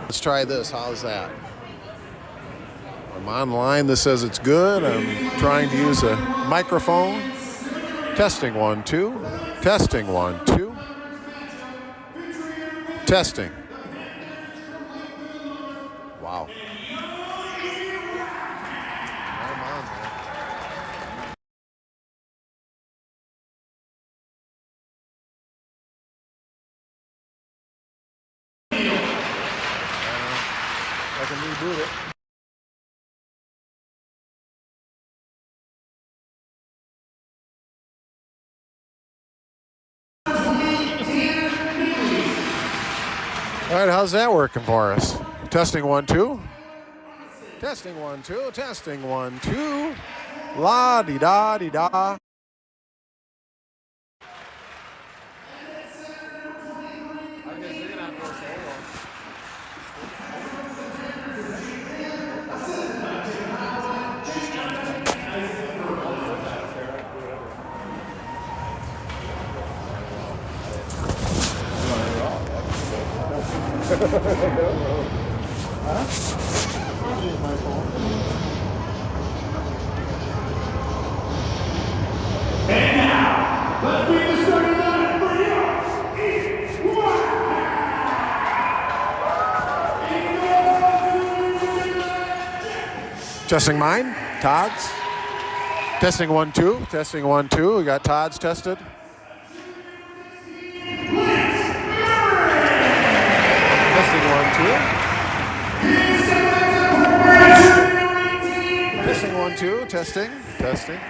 Let's try this. How's that? I'm online. This says it's good. I'm trying to use a microphone. Testing 1, 2. Testing 1, 2. Testing. Wow. I'm on there. I can reboot it. All right, how's that working for us? Testing 1, 2. Testing 1, 2. Testing 1, 2. La di da di da. And now, let's beat the starting line for you. Testing mine. Todd's. Testing 1, 2. Testing 1, 2. We got Todd's tested. Testing 1, 2. Testing 1, 2. Testing. Testing.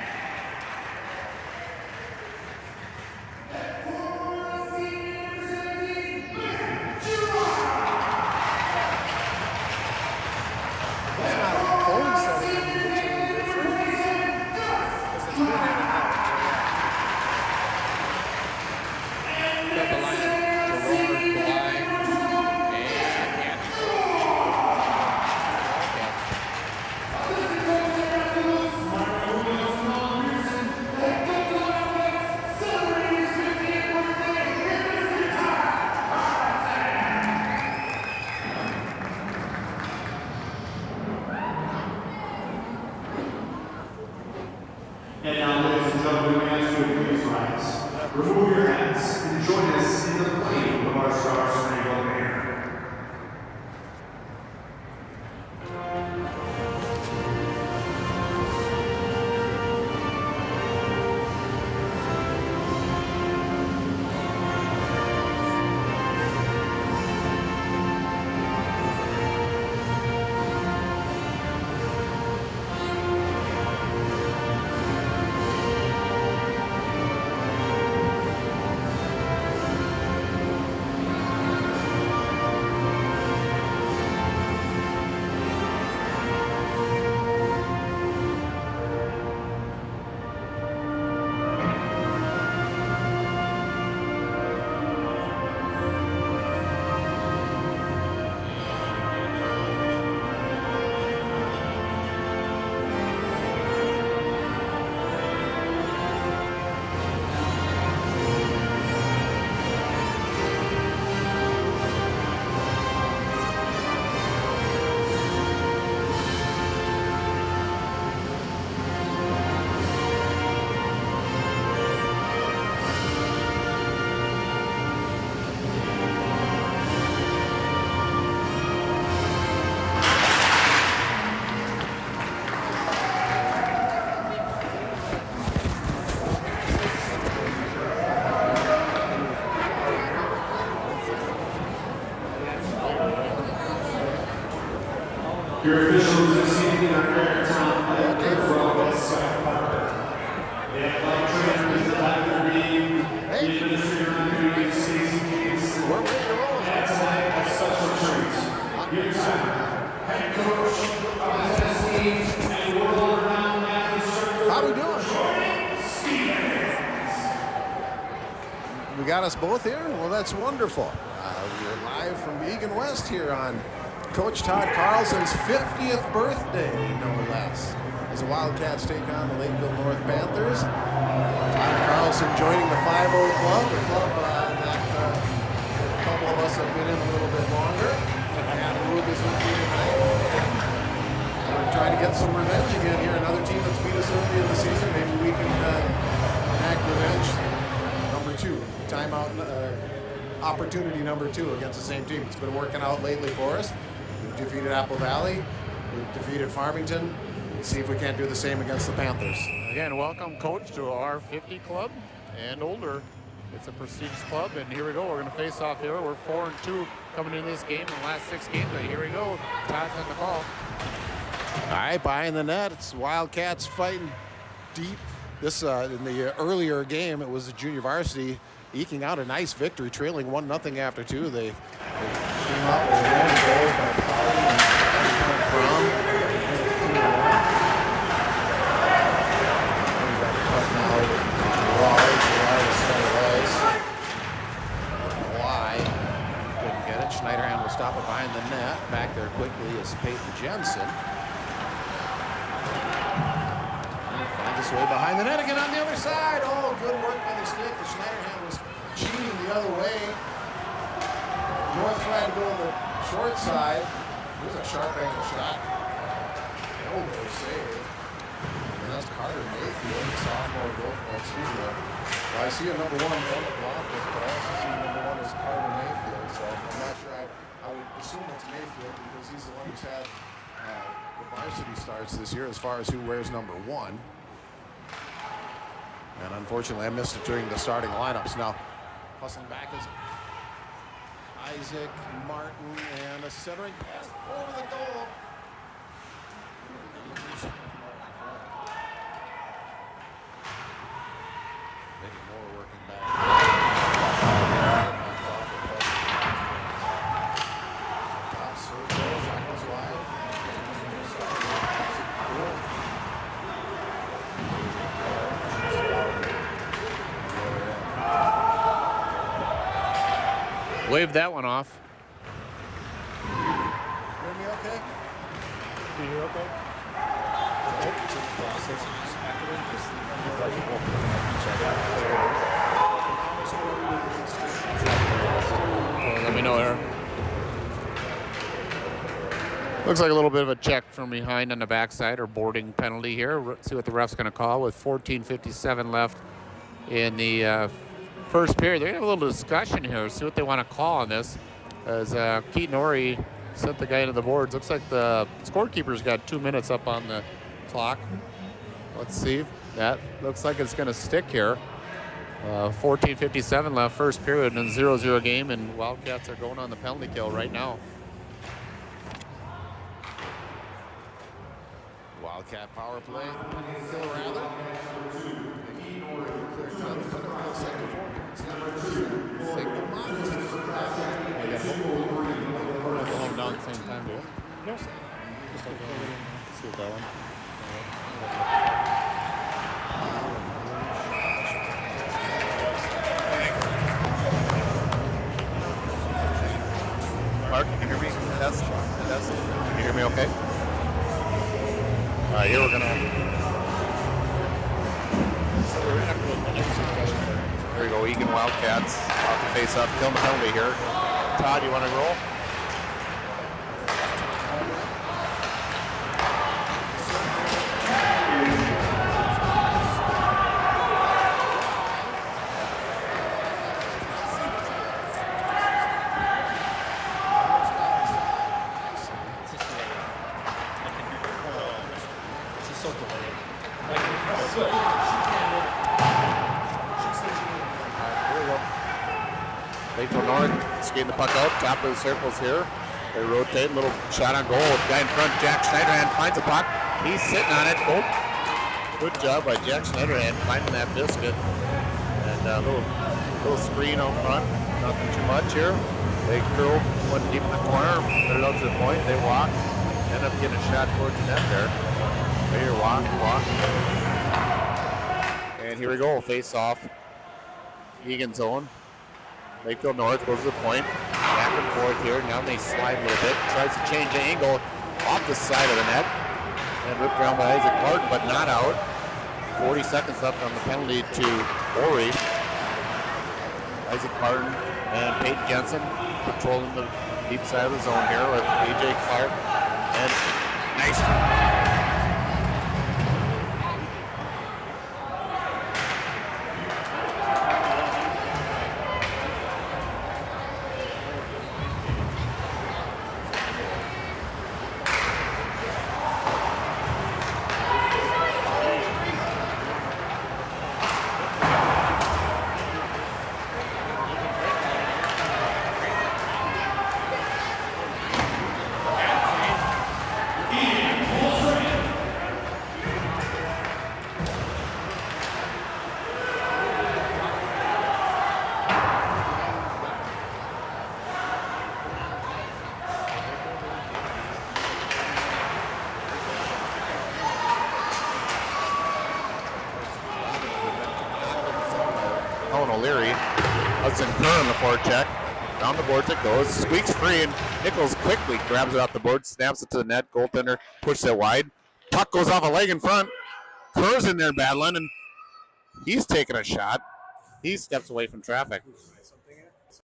And now, ladies and gentlemen, we ask you to please rise. Remove your hats and join us in the playing of our Star-Spangled Banner. Your officials this evening are Fairtown and Kirkbride and Scott Parker. The athletic trainer is Dr. Reed, the administrator underneath Stacey Case. And tonight, a special treat. Your time, head coach of the Tennessee and world-renowned math instructor. How we doing? We got us both here? Well, that's wonderful. We're live from Egan West here on Coach Todd Carlson's 50th birthday, no less, as the Wildcats take on the Lakeville North Panthers. Todd Carlson joining the 5-0 club, a club that a couple of us have been in a little bit longer. We're trying to get some revenge again here. Another team that's beat us early in the season. Maybe we can enact revenge. Number 2, timeout opportunity number 2 against the same team. It's been working out lately for us. We've defeated Apple Valley. We've defeated Farmington. Let's see if we can't do the same against the Panthers. Again, welcome, Coach, to our 50 club and older. It's a prestigious club, and here we go. We're going to face off here. We're 4-2 coming into this game in the last 6 games. But here we go. Todd's on the call. All right, behind the net, it's Wildcats fighting deep. This in the earlier game, it was the junior varsity eking out a nice victory, trailing 1-0 after 2. They came out with one goals by Powell and Brown. Couldn't get it. Schneiderhan will stop it behind the net. Back there quickly is Peyton Jensen. Finds his way behind the net again on the other side. Oh, good work by the stick. The Schneiderhan was cheating the other way. North tried to go to the short side. Here's a sharp angle shot. Elbow save. And that's Carter Mayfield, the sophomore goal. Well, I see a number 1 on the block, but I also see number 1 is Carter Mayfield. So I'm not sure. I would assume it's Mayfield because he's the one who's had the varsity starts this year as far as who wears number 1. And unfortunately, I missed it during the starting lineups. Now, hustling back is Isaac Martin, and a centering pass over the goal. Making more working back. Top circle, shot goes wide. Wave that one off. Hear me okay? Do you hear okay? Let me know there. Looks like a little bit of a check from behind on the backside, or boarding penalty here. See what the ref's going to call with 14:57 left in the first period. They're going to have a little discussion here, see what they want to call on this. As Keaton Ori sent the guy into the boards. Looks like the scorekeeper's got 2 minutes up on the clock. Let's see. That looks like it's going to stick here. 14:57 left, first period, and 0-0 game, and Wildcats are going on the penalty kill right now. Wildcat power play. Kill rather. Down at the same time, do you? No. Just like see what that one. Mark, can you hear me? Test. Can you hear me okay? All right, here we're gonna. Here we go, Egan Wildcats off the face-off, kill the penalty here. Todd, you want to roll? Lakeville North skating the puck out, top of the circles here. They rotate, little shot on goal. Guy in front, Jack Schneiderhan, finds the puck. He's sitting on it. Oh, good job by Jack Schneiderhan finding that biscuit. And a little screen out front, nothing too much here. They curl one deep in the corner, put it out to the point. They walk, end up getting a shot towards the net there. Right here, walk. And here we go, face off. Egan zone. Lakeville North goes to the point, back and forth here. Now they slide a little bit, tries to change the angle off the side of the net, and ripped around by Isaac Martin, but not out. 40 seconds left on the penalty to Ori. Isaac Martin and Peyton Jensen patrolling the Deep side of the zone here with AJ Clark. And nice. O'Leary. Hudson Kerr on the forecheck. Down the boards it goes. Squeaks free, and Nichols quickly grabs it off the board, snaps it to the net. Goaltender pushes it wide. Puck goes off a leg in front. Kerr's in there battling, and he's taking a shot. He steps away from traffic.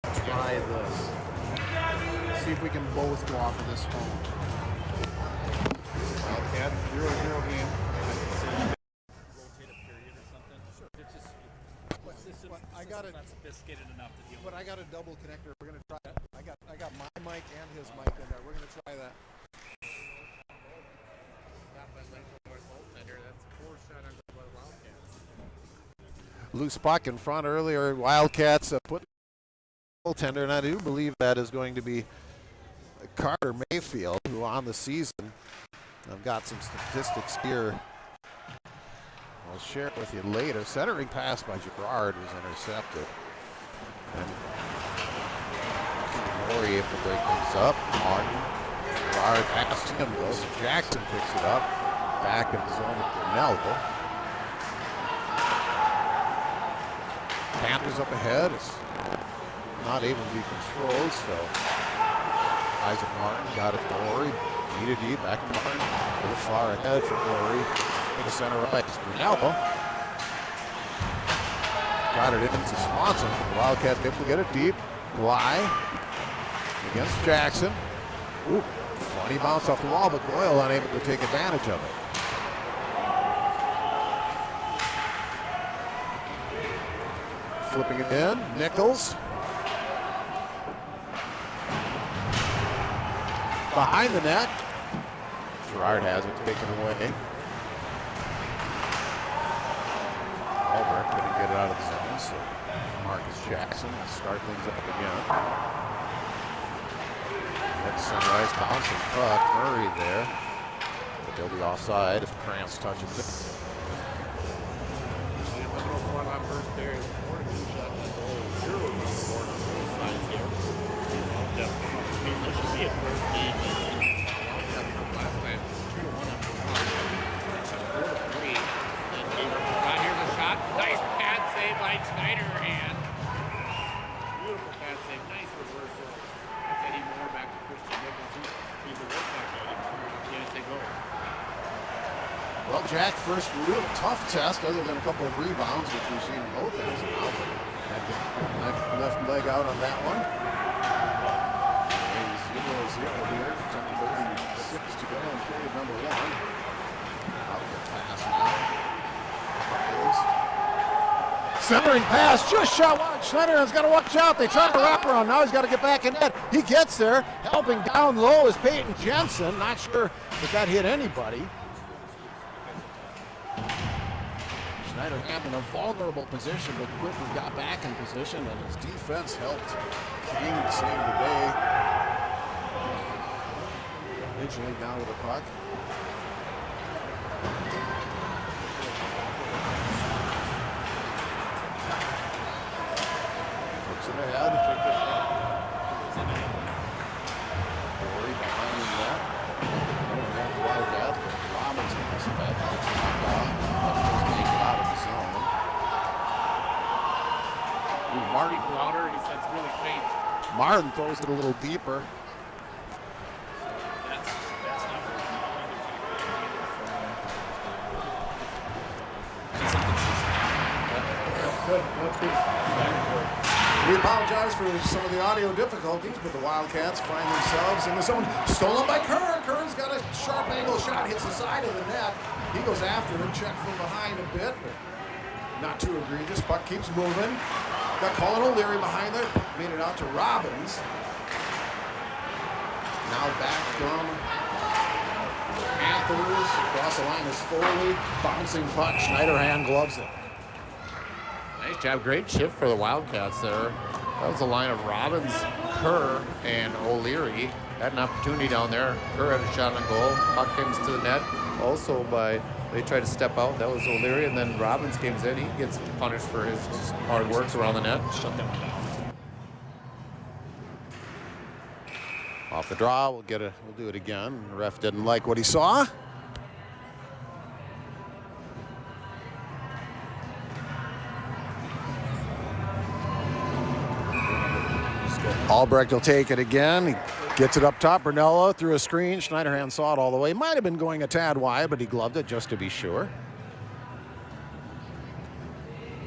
Try this. See if we can both go off of this phone. Wildcats 0-0 game. I got it. Not sophisticated enough to deal with. But I got a double connector. We're gonna try it. I got my mic and his mic in there. We're gonna try that. Loose puck in front earlier. Wildcats put the goaltender, and I do believe that is going to be Carter Mayfield, who on the season, I've got some statistics here. I'll share it with you later. Centering pass by Gerard was intercepted. And Maury able to break things up. Martin, Gerard past him goes. Jackson picks it up. Back in the zone with Ronaldo. Panthers up ahead. It's not able to be controlled, so Isaac Martin got it to Maury. D back to Martin. A little far ahead for Maury. In the center right, Ronaldo got it into Swanson. Wildcat able to get it deep. Bly against Jackson. Ooh, funny bounce off the wall, but Doyle unable to take advantage of it. Flipping it in, Nichols. Behind the net. Gerard has it taken away. Albert couldn't get it out of the zone, so Marcus Jackson will start things up again. That's Sunrise bouncing puck. Murray there. But they'll be offside as Krantz touches it. Nice pad save by Schneider, and beautiful pad save. Nice reversal. That's Eddie Moore back to Christian Nichols. He's a work back at him. Yes, they go. Well, Jack, first real tough test, other than a couple of rebounds, which we've seen both ends now. But left leg out on that one. 0-0 here. 10:36 to go in period number one. Out the pass now. Centering pass, just shot one. Schneider has got to watch out. They try to wrap around. Now he's got to get back in net. He gets there. Helping down low is Peyton Jensen. Not sure if that hit anybody. Schneider had in a vulnerable position, but quickly got back in position, and his defense helped King save the day. Originally down with a puck. Flips it ahead. Corey behind the net. Don't have the Wildcat, but Robinson has it back. Gets it knocked off. Just make it out of the zone. Ooh, Martin louder. He said it's really faint. Martin throws it a little deeper. We apologize for some of the audio difficulties, but the Wildcats find themselves in the zone. Stolen by Kerr. Kerr's got a sharp angle shot, hits the side of the net. He goes after it, checked from behind a bit, but not too egregious. Puck keeps moving. Got Colin O'Leary behind there. Made it out to Robbins. Now back from Panthers. Across the line is Foley. Bouncing puck. Schneider hand gloves it. Nice job. Great shift for the Wildcats there. That was the line of Robbins, Kerr, and O'Leary. Had an opportunity down there. Kerr had a shot on goal. Puck comes to the net. Also they tried to step out. That was O'Leary, and then Robbins comes in. He gets punished for his hard work around the net. Shut down. Off the draw, we'll do it again. The ref didn't like what he saw. Albrecht will take it again. He gets it up top. Brunello through a screen. Schneiderhan saw it all the way. Might have been going a tad wide, but he gloved it just to be sure.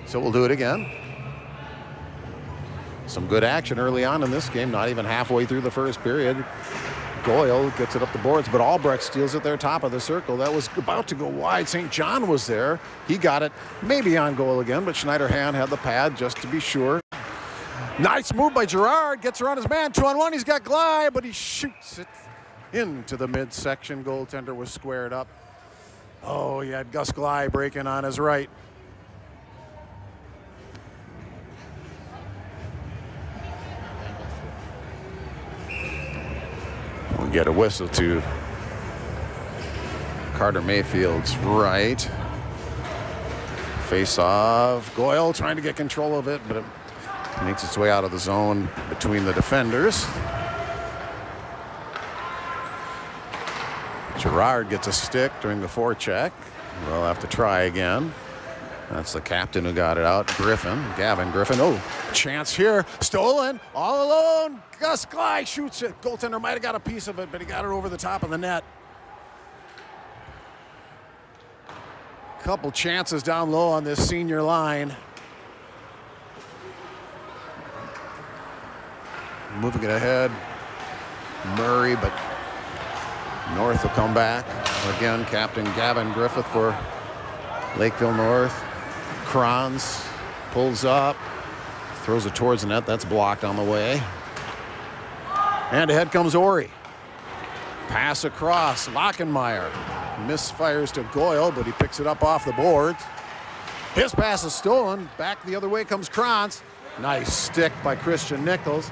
So we'll do it again. Some good action early on in this game, not even halfway through the first period. Goyle gets it up the boards, but Albrecht steals it there top of the circle. That was about to go wide. St. John was there. He got it maybe on goal again, but Schneiderhan had the pad just to be sure. Nice move by Gerard. Gets around his man. 2-on-1. He's got glide, but he shoots it into the midsection. Goaltender was squared up. Oh, he had Gus Glide breaking on his right. We'll get a whistle to Carter Mayfield's right. Face off. Goyle trying to get control of it, but it makes its way out of the zone between the defenders. Gerard gets a stick during the forecheck. We'll have to try again. That's the captain who got it out, Gavin Griffin. Oh, chance here, stolen, all alone. Gus Glide shoots it. Goaltender might have got a piece of it, but he got it over the top of the net. Couple chances down low on this senior line. Moving it ahead, Murray, but North will come back. Again, Captain Gavin Griffith for Lakeville North. Kranz pulls up, throws it towards the net. That's blocked on the way. And ahead comes Ori. Pass across, Lockenmeyer. Misfires to Goyle, but he picks it up off the boards. His pass is stolen. Back the other way comes Kranz. Nice stick by Christian Nichols.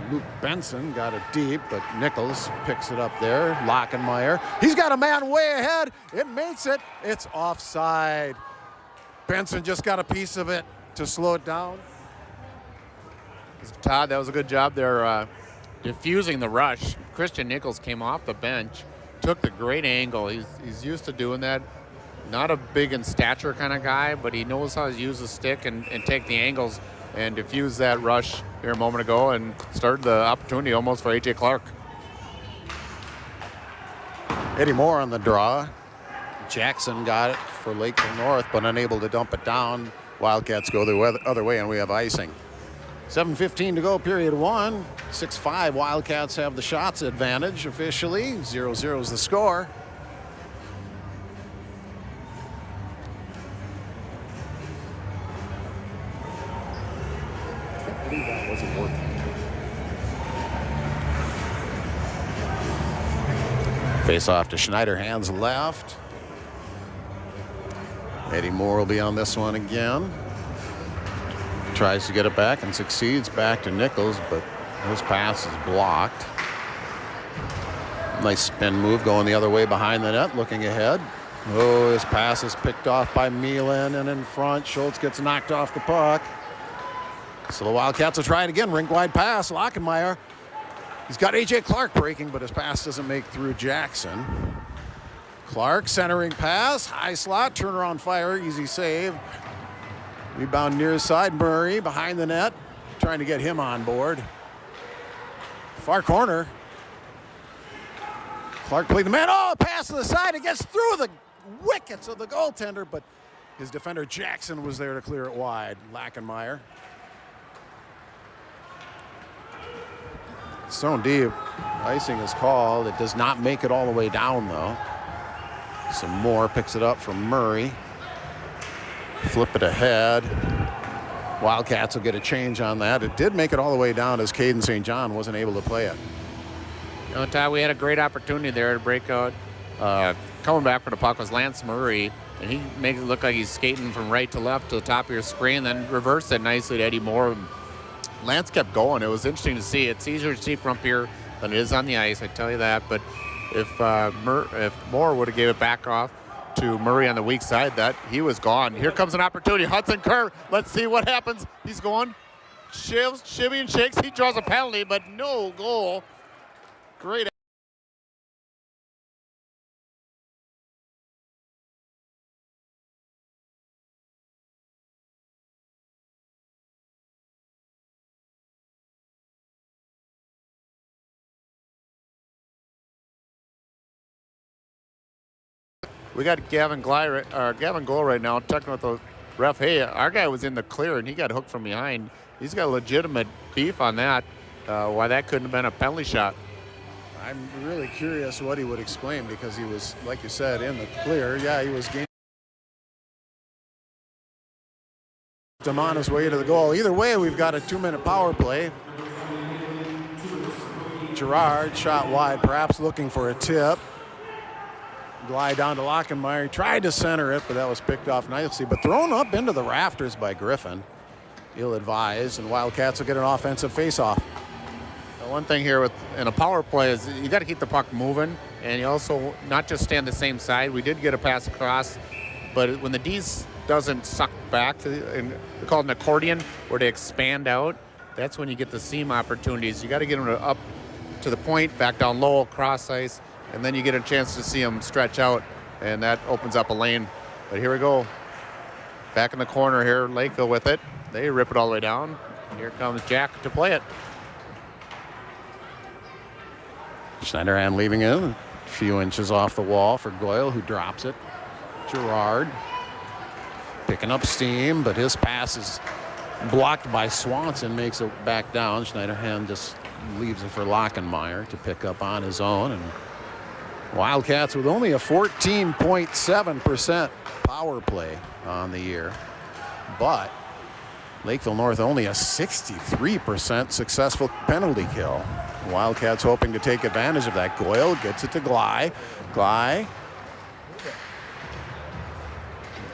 Luke Benson got it deep, but Nichols picks it up there. Lockenmeyer. He's got a man way ahead. It makes it. It's offside. Benson just got a piece of it to slow it down. Todd, that was a good job there diffusing the rush. Christian Nichols came off the bench, took the great angle. He's used to doing that. Not a big in stature kind of guy, but he knows how to use the stick and take the angles and diffuse that rush here a moment ago and started the opportunity almost for A.J. Clark. Eddie Moore on the draw. Jackson got it for Lakeville North, but unable to dump it down. Wildcats go the other way, and we have icing. 7:15 to go, period one. 6-5, Wildcats have the shots advantage officially. 0-0 is the score. I believe that wasn't working. Face off to Schneider, hands left. Eddie Moore will be on this one again. Tries to get it back and succeeds. Back to Nichols, but his pass is blocked. Nice spin move going the other way behind the net, looking ahead. Oh, his pass is picked off by Milan, and in front, Schultz gets knocked off the puck. So the Wildcats will try it again. Rink-wide pass, Lockenmeyer. He's got A.J. Clark breaking, but his pass doesn't make through Jackson. Clark centering pass, high slot, turnaround fire, easy save. Rebound near side, Murray behind the net, trying to get him on board. Far corner. Clark played the man. Oh, pass to the side. It gets through the wickets of the goaltender, but His defender Jackson was there to clear it wide. Lackenmeyer. Zone deep. Icing is called. It does not make it all the way down, though. Some more picks it up from Murray. Flip it ahead. Wildcats will get a change on that. It did make it all the way down as Caden St. John wasn't able to play it. You know, Todd, we had a great opportunity there to break out. Coming back for the puck was Lance Murray, and he makes it look like he's skating from right to left to the top of your screen, then reversed it nicely to Eddie Moore. Lance kept going. It was interesting to see. It's easier to see from up here than it is on the ice, I tell you that. But if Moore would have gave it back off to Murray on the weak side, that he was gone. Here comes an opportunity. Hudson Kerr, let's see what happens. He's going, shimmy and shakes. He draws a penalty, but no goal. Great. We got Gavin Goal right now talking with the ref. Hey, our guy was in the clear and he got hooked from behind. He's got legitimate beef on that. Why that couldn't have been a penalty shot. I'm really curious what he would explain because he was, like you said, in the clear. Yeah, he was gaining him on his way to the goal. Either way, we've got a 2-minute power play. Gerard shot wide, perhaps looking for a tip. Glide down to Lackenmeyer. He tried to center it, but that was picked off nicely. But thrown up into the rafters by Griffin. Ill-advised, and Wildcats will get an offensive face-off. One thing here in a power play is you got to keep the puck moving, and you also not just stay on the same side. We did get a pass across, but when the D's doesn't suck back, and we call it an accordion, where they expand out, that's when you get the seam opportunities. You got to get them up to the point, back down low, cross ice, and then you get a chance to see them stretch out, and that opens up a lane. But here we go. Back in the corner here, Lakeville with it. They rip it all the way down. Here comes Jack to play it. Schneiderhan leaving it a few inches off the wall for Goyle, who drops it. Gerard picking up steam, but his pass is blocked by Swanson, makes it back down. Schneiderhan just leaves it for Lackenmeyer to pick up on his own. And Wildcats with only a 14.7% power play on the year. But Lakeville North only a 63% successful penalty kill. Wildcats hoping to take advantage of that. Goyle gets it to Gley. Gley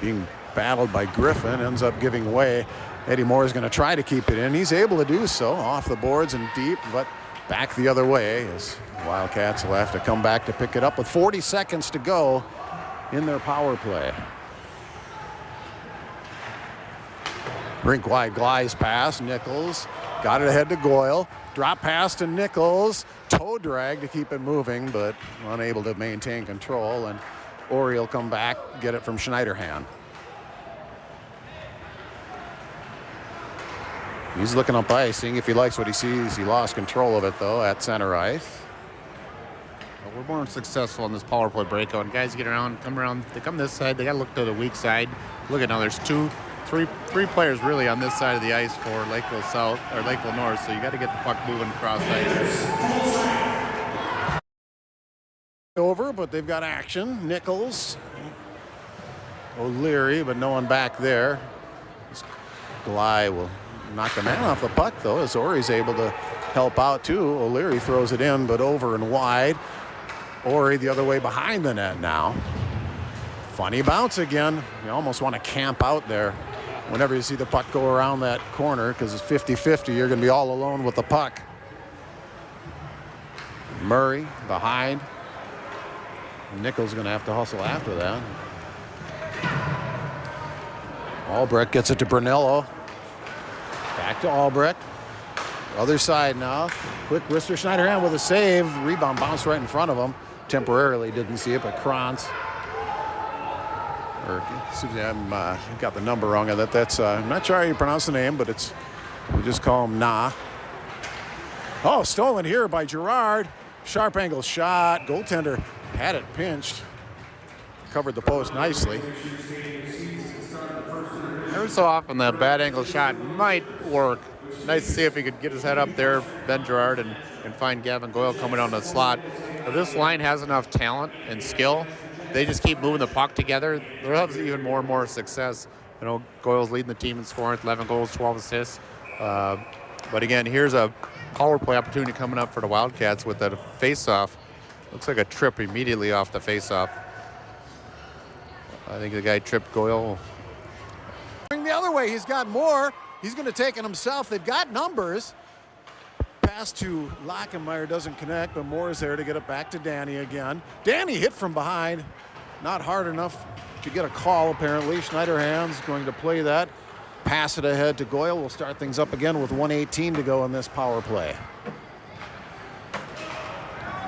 being battled by Griffin, ends up giving way. Eddie Moore is going to try to keep it in. He's able to do so off the boards and deep, but back the other way as Wildcats will have to come back to pick it up with 40 seconds to go in their power play. Rink wide, Gley's pass. Nichols got it ahead to Goyle. Drop pass to Nichols. Toe drag to keep it moving, but unable to maintain control. And Ori will come back, get it from Schneiderhan. He's looking up ice, seeing if he likes what he sees. He lost control of it, though, at center ice. Well, we're more successful in this power play breakout. Guys get around, come around. They come this side. They got to look to the weak side. Look at now. There's three players really on this side of the ice for Lakeville South or Lakeville North. So you got to get the puck moving across ice. Over, but they've got action. Nichols, O'Leary, but no one back there. Gley will knock the man off the puck, though, as Ori's able to help out, too. O'Leary throws it in, but over and wide. Ori the other way behind the net now. Funny bounce again. You almost want to camp out there whenever you see the puck go around that corner, because it's 50-50. You're going to be all alone with the puck. Murray behind. Nichols going to have to hustle after that. Albrecht gets it to Brunello. Back to Albrecht. Other side now. Quick wrister. Schneiderhan with a save. Rebound bounced right in front of him. Temporarily didn't see it, but Krantz. Or excuse me, I got the number wrong on that. That's I'm not sure how you pronounce the name, but it's we just call him Na. Oh, stolen here by Gerard. Sharp angle shot. Goaltender had it pinched. Covered the post nicely. Every so often that bad angle shot might work. Nice to see if he could get his head up there, Ben Gerard, and find Gavin Goyle coming down the slot. If this line has enough talent and skill, they just keep moving the puck together, they'll have even more and more success. You know, Goyle's leading the team in scoring, 11 goals, 12 assists. But again, here's a power play opportunity coming up for the Wildcats with a face-off. Looks like a trip immediately off the face-off. I think the guy tripped Goyle. The other way, he's got more. He's going to take it himself. They've got numbers. Pass to Lachenmeyer doesn't connect, but Moore is there to get it back to Danny again. Danny hit from behind. Not hard enough to get a call, apparently. Schneiderhan's going to play that. Pass it ahead to Goyle. We'll start things up again with 1:18 to go in this power play.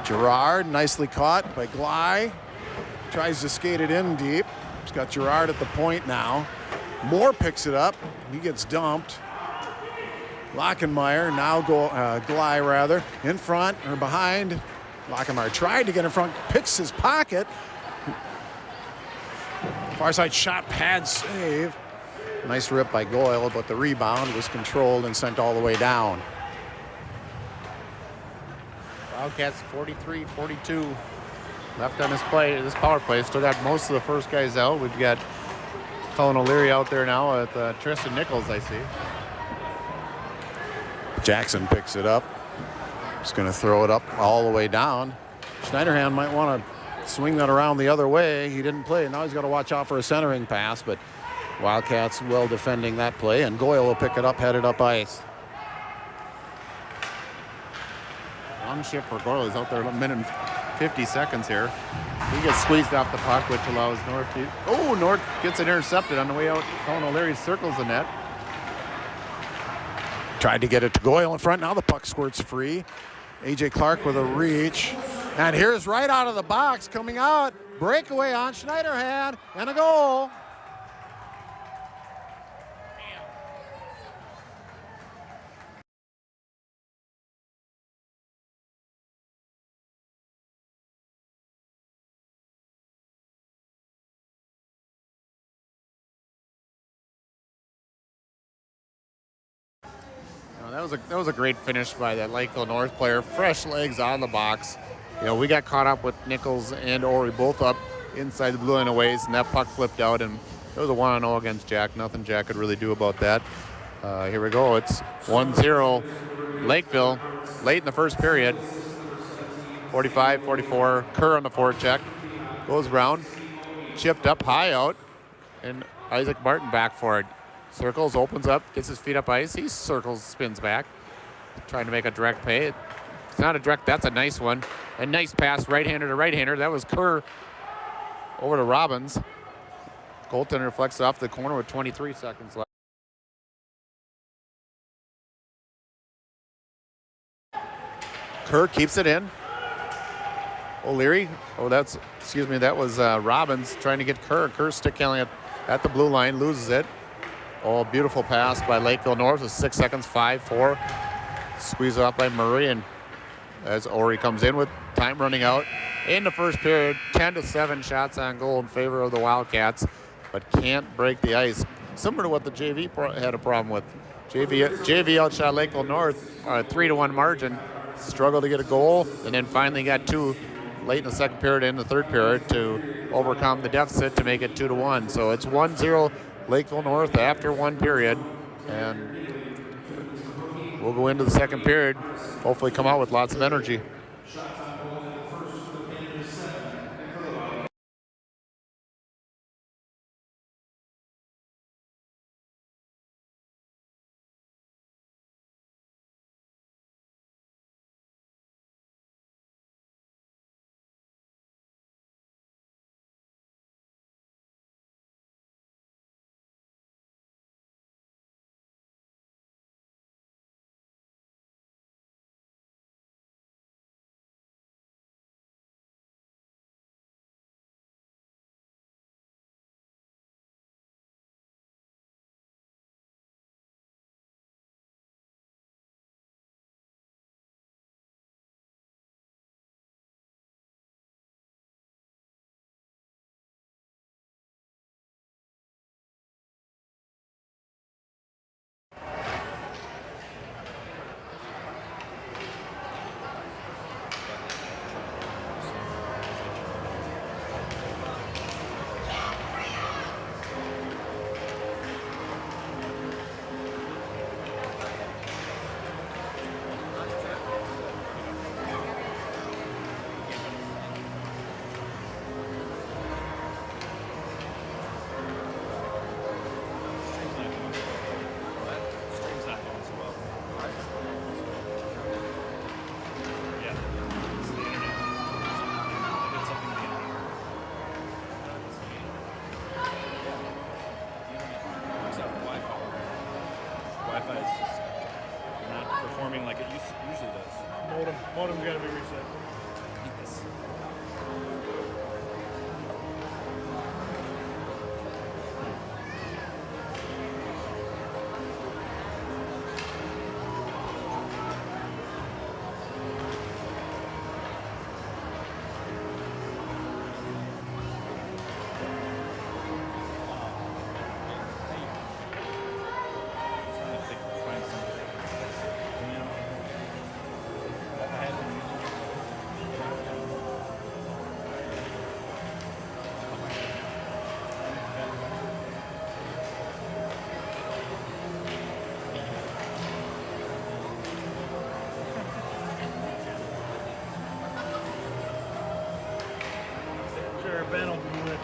Gerard, nicely caught by Gley. Tries to skate it in deep. He's got Gerard at the point now. Moore picks it up. He gets dumped. Lachenmeyer, now Gley rather, in front or behind. Lachenmeyer tried to get in front, picks his pocket. Far side shot, pad save. Nice rip by Goyle, but the rebound was controlled and sent all the way down. Wildcats 43-42 left on this play, this power play. Still got most of the first guys out. We've got Colin O'Leary out there now with Tristan Nichols, I see. Jackson picks it up. He's going to throw it up all the way down. Schneiderhan might want to swing that around the other way. He didn't play. Now he's got to watch out for a centering pass, but Wildcats well defending that play, and Goyle will pick it up, headed up ice. Long shift for Goyle. He's out there a minute and 50 seconds here. He gets squeezed off the puck, which allows North to... Oh, North gets it intercepted on the way out. Colin O'Leary circles the net. Tried to get it to Goyle in front. Now the puck squirts free. A.J. Clark with a reach. And here's right out of the box coming out. Breakaway on Schneiderhan and a goal. That was a great finish by that Lakeville North player. Fresh legs on the box. You know, we got caught up with Nichols and Ori both up inside the blue line of ways, and that puck flipped out, and it was a 1-0 against Jack. Nothing Jack could really do about that. Here we go. It's 1-0 Lakeville late in the first period. 45-44. Kerr on the forecheck. Goes around. Chipped up high out. And Isaac Martin back for it. Circles, opens up, gets his feet up ice. He circles, spins back. Trying to make a direct pay. It's not a direct, that's a nice one. A nice pass, right-hander to right-hander. That was Kerr over to Robbins. Goaltender reflects off the corner with 23 seconds left. Kerr keeps it in. O'Leary, that was Robbins trying to get Kerr. Kerr stick handling it at the blue line, loses it. Oh, beautiful pass by Lakeville North with 6 seconds, 5-4. Squeeze off by Murray, and as Ori comes in with time running out. In the first period, 10-7 shots on goal in favor of the Wildcats, but can't break the ice. Similar to what the JV had a problem with. JV outshot Lakeville North, 3-1 margin, struggled to get a goal, and then finally got two late in the second period and the third period to overcome the deficit to make it 2-1. So it's 1-0 Lakeville North after one period, and we'll go into the second period, hopefully come out with lots of energy. Wi-Fi is just not performing like it usually does. Modem's got to be reset. Yes. Sure, Ben will do it.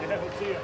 Yeah, we'll see you.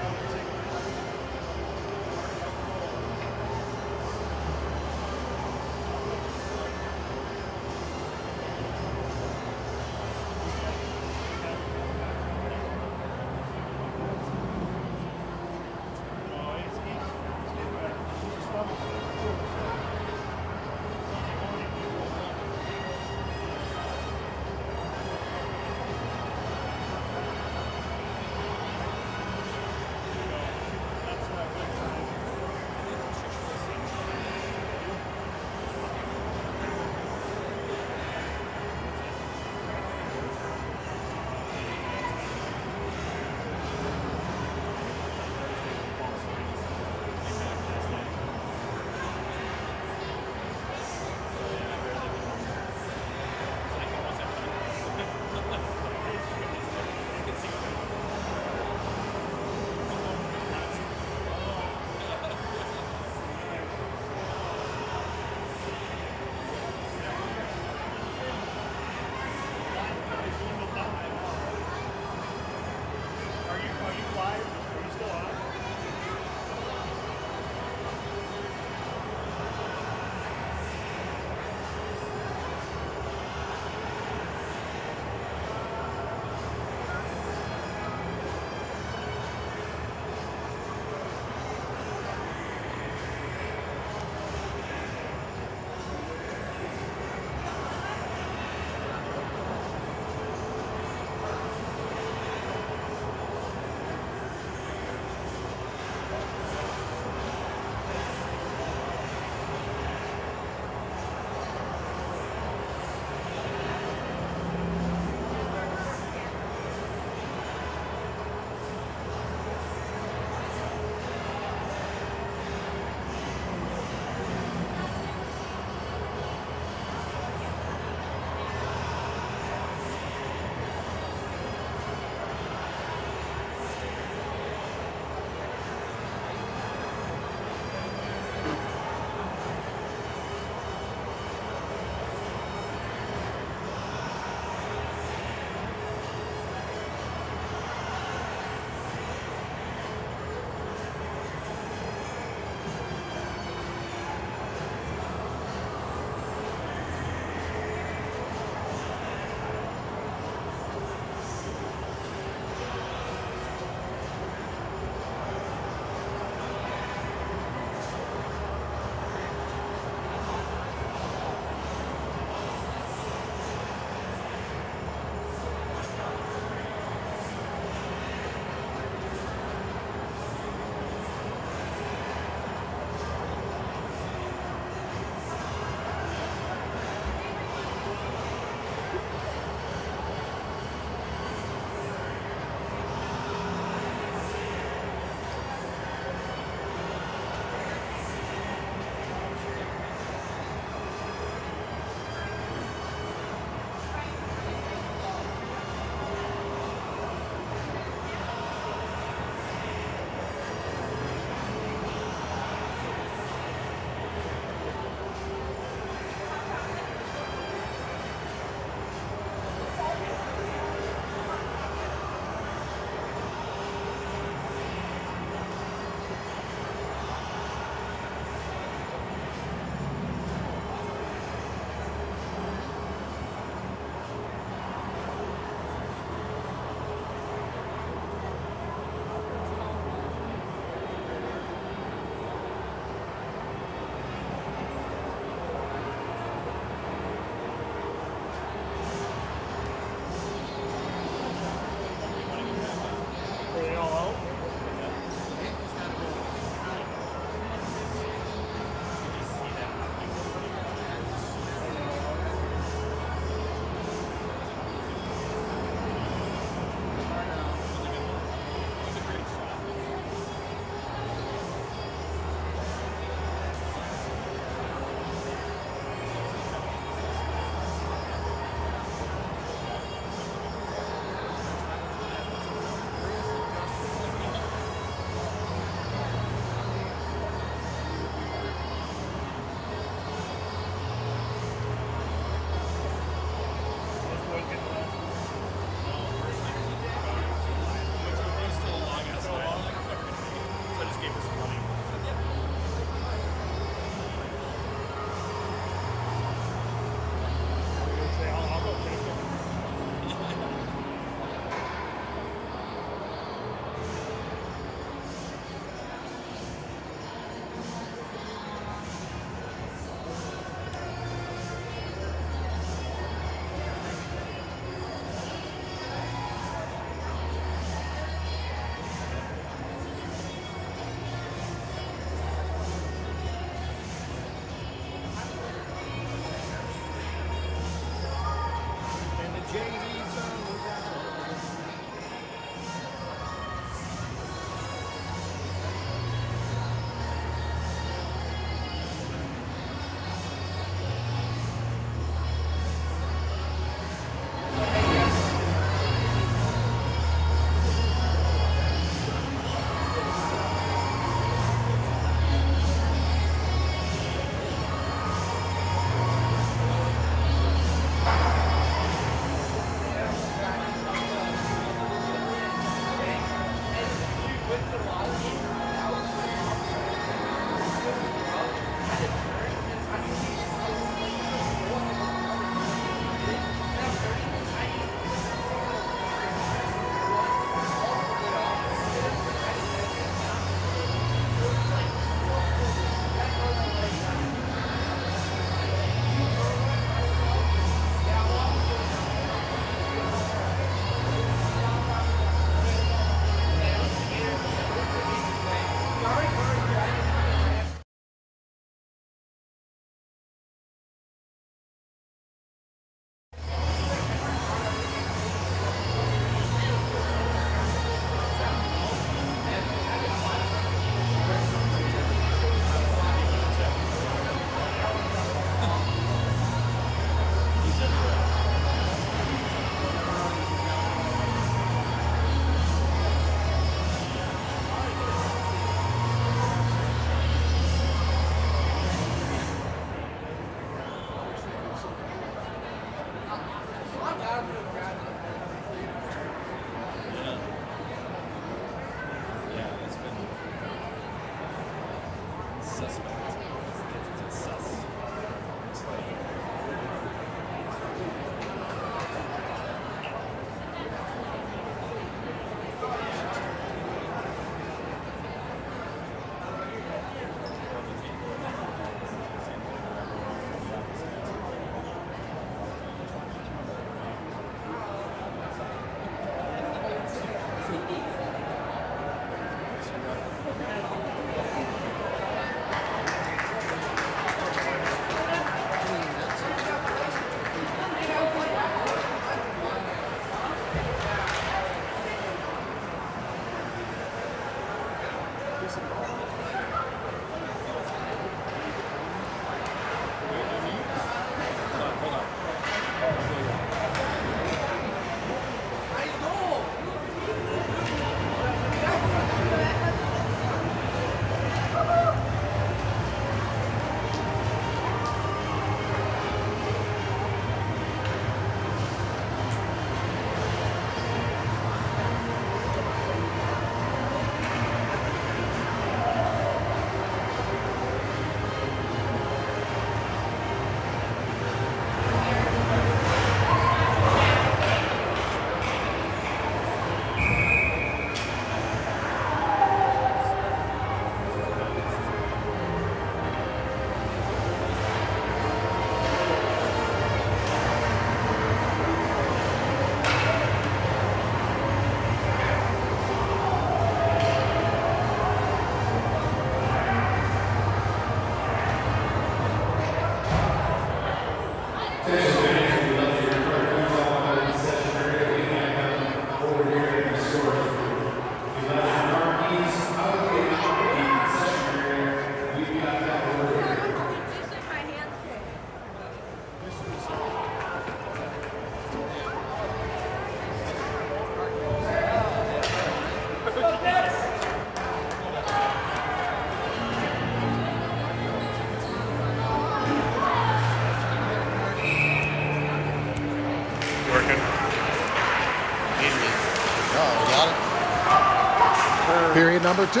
Period number 2.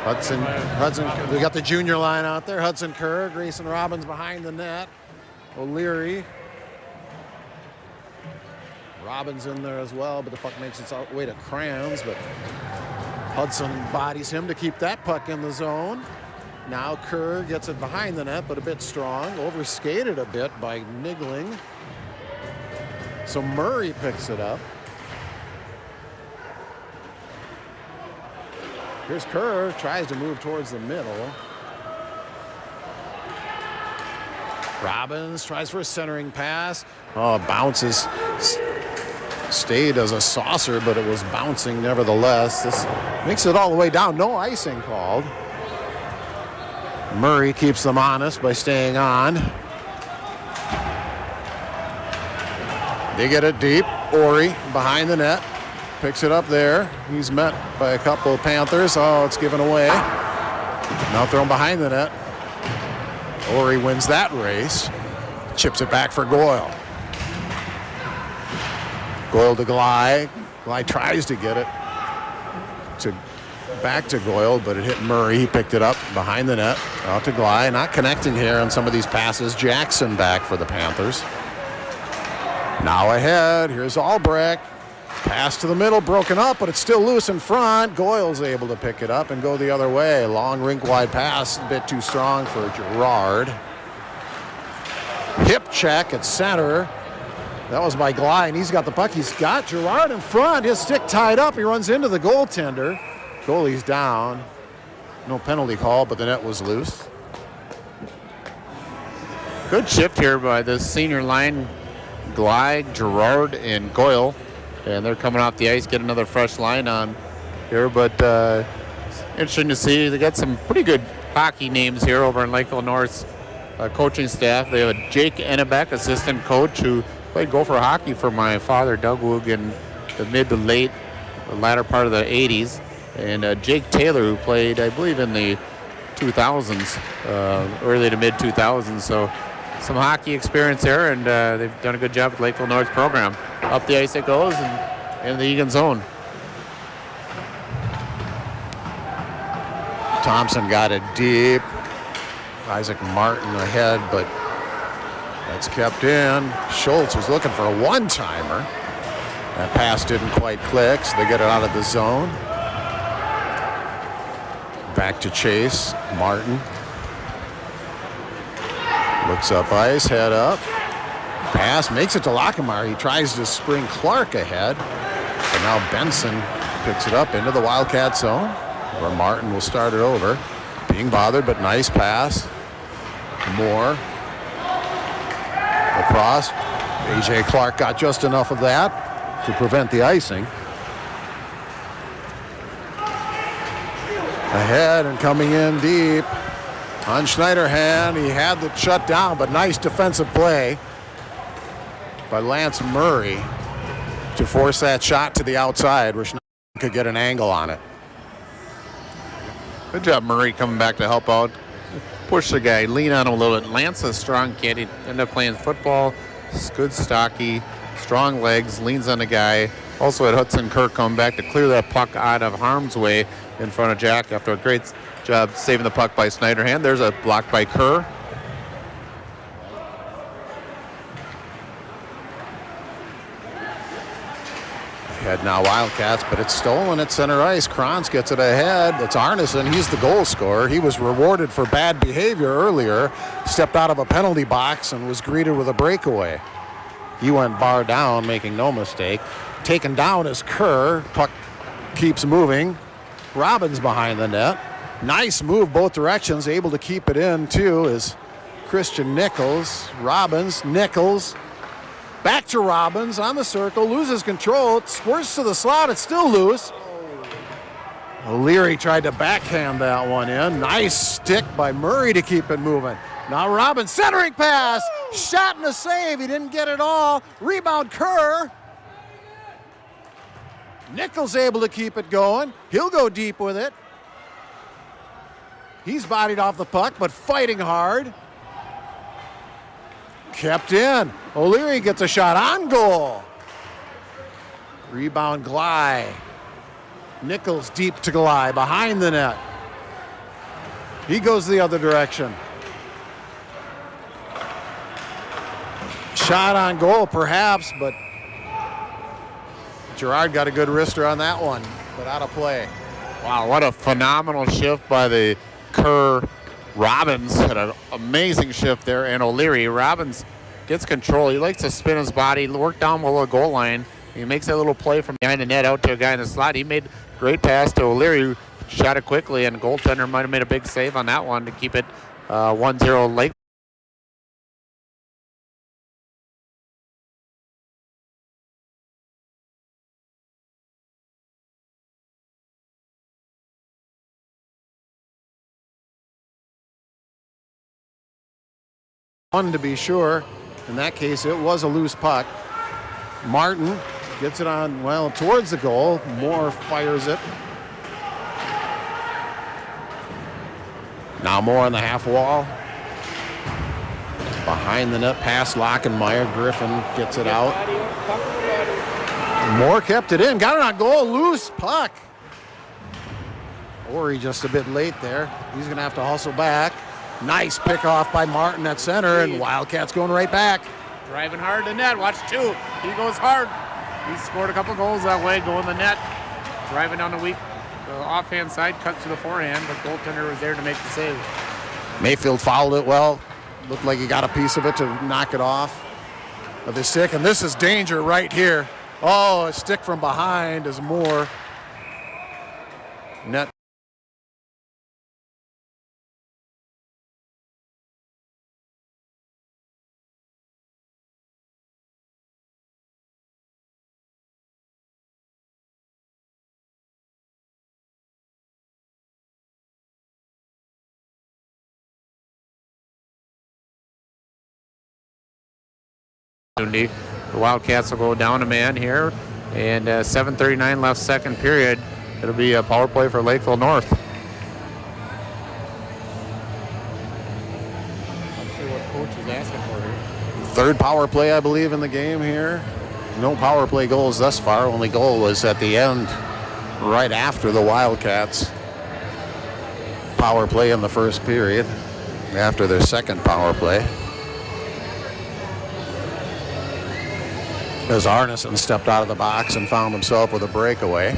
Hudson, we got the junior line out there. Hudson Kerr, Grayson Robbins behind the net. O'Leary. Robbins in there as well, but the puck makes its way to Crayons, but Hudson bodies him to keep that puck in the zone. Now Kerr gets it behind the net, but a bit strong. Overskated a bit by Niggling. So Murray picks it up. Here's Kerr, tries to move towards the middle. Robbins tries for a centering pass. Oh, it bounces. Stayed as a saucer, but it was bouncing nevertheless. This makes it all the way down. No icing called. Murray keeps them honest by staying on. They get it deep. Ori behind the net. Picks it up there. He's met by a couple of Panthers. Oh, it's given away. Now thrown behind the net. Ori wins that race. Chips it back for Goyle. Goyle to Glide. Glide tries to get it back to Goyle, but it hit Murray. He picked it up behind the net. Out to Glide. Not connecting here on some of these passes. Jackson back for the Panthers. Now ahead. Here's Albrecht. Pass to the middle, broken up, but it's still loose in front. Goyle's able to pick it up and go the other way. Long rink-wide pass, a bit too strong for Gerard. Hip check at center. That was by Glide. He's got the puck. He's got Gerard in front. His stick tied up. He runs into the goaltender. Goalie's down. No penalty call, but the net was loose. Good shift here by the senior line. Glide, Gerard, and Goyle. And they're coming off the ice, get another fresh line on here. But interesting to see. They got some pretty good hockey names here over in Lakeville North's coaching staff. They have a Jake Ennebeck, assistant coach, who played Gopher hockey for my father, Doug Woog, in the mid to late, the latter part of the 80s. And Jake Taylor, who played, I believe, in the 2000s, early to mid 2000s. So some hockey experience there, and they've done a good job with Lakeville North's program. Up the ice it goes, and in the Egan zone. Thompson got it deep. Isaac Martin ahead, but that's kept in. Schultz was looking for a one-timer. That pass didn't quite click, so they get it out of the zone. Back to Chase. Martin. Looks up ice, head up. Pass makes it to Lockemeyer. He tries to spring Clark ahead. But now Benson picks it up into the Wildcat zone, where Martin will start it over. Being bothered, but nice pass. Moore. Across. A.J. Clark got just enough of that to prevent the icing. Ahead and coming in deep. On Schneiderhan, he had the shut down, but nice defensive play by Lance Murray to force that shot to the outside where Schneiderhan could get an angle on it. Good job, Murray, coming back to help out. Push the guy, lean on him a little bit. Lance is a strong kid. He ended up playing football. Good, stocky, strong legs, leans on the guy. Also had Hudson Kerr come back to clear that puck out of harm's way in front of Jack after a great job saving the puck by Schneiderhan. There's a block by Kerr. Ahead now Wildcats, but it's stolen at center ice. Kranz gets it ahead. It's Arneson. He's the goal scorer. He was rewarded for bad behavior earlier. Stepped out of a penalty box and was greeted with a breakaway. He went bar down, making no mistake. Taken down is Kerr. Puck keeps moving. Robbins behind the net. Nice move both directions. Able to keep it in, too, is Christian Nichols. Robbins, Nichols. Back to Robbins on the circle. Loses control. It squirts to the slot. It's still loose. O'Leary tried to backhand that one in. Nice stick by Murray to keep it moving. Now Robbins, centering pass. Shot and a save. He didn't get it all. Rebound Kerr. Nichols able to keep it going. He'll go deep with it. He's bodied off the puck, but fighting hard. Kept in. O'Leary gets a shot on goal. Rebound Glide. Nichols deep to Glide, behind the net. He goes the other direction. Shot on goal, perhaps, but Gerard got a good wrister on that one, but out of play. Wow, what a phenomenal shift by the Kerr. Robbins had an amazing shift there, and O'Leary. Robbins gets control. He likes to spin his body, work down below the goal line. He makes that little play from behind the net out to a guy in the slot. He made a great pass to O'Leary, shot it quickly, and goaltender might have made a big save on that one to keep it 1-0 Lakeville. One to be sure. In that case, it was a loose puck. Martin gets it on, well, towards the goal. Moore fires it. Now Moore on the half wall. Behind the net, past Lockenmeyer. Griffin gets it out. Moore kept it in, got it on goal. Loose puck. Ori just a bit late there. He's going to have to hustle back. Nice pick off by Martin at center, and Wildcats going right back. Driving hard to net. Watch two. He goes hard. He scored a couple goals that way, going the net. Driving down the weak offhand side, cuts to the forehand, but goaltender was there to make the save. Mayfield fouled it well. Looked like he got a piece of it to knock it off of his stick, and this is danger right here. Oh, a stick from behind is Moore. Net. The Wildcats will go down a man here, and 7:39 left second period. It'll be a power play for Lakeville North. Let's see what coach is asking for here. Third power play, I believe, in the game here. No power play goals thus far. Only goal was at the end, right after the Wildcats power play in the first period, after their second power play. As Arneson stepped out of the box and found himself with a breakaway.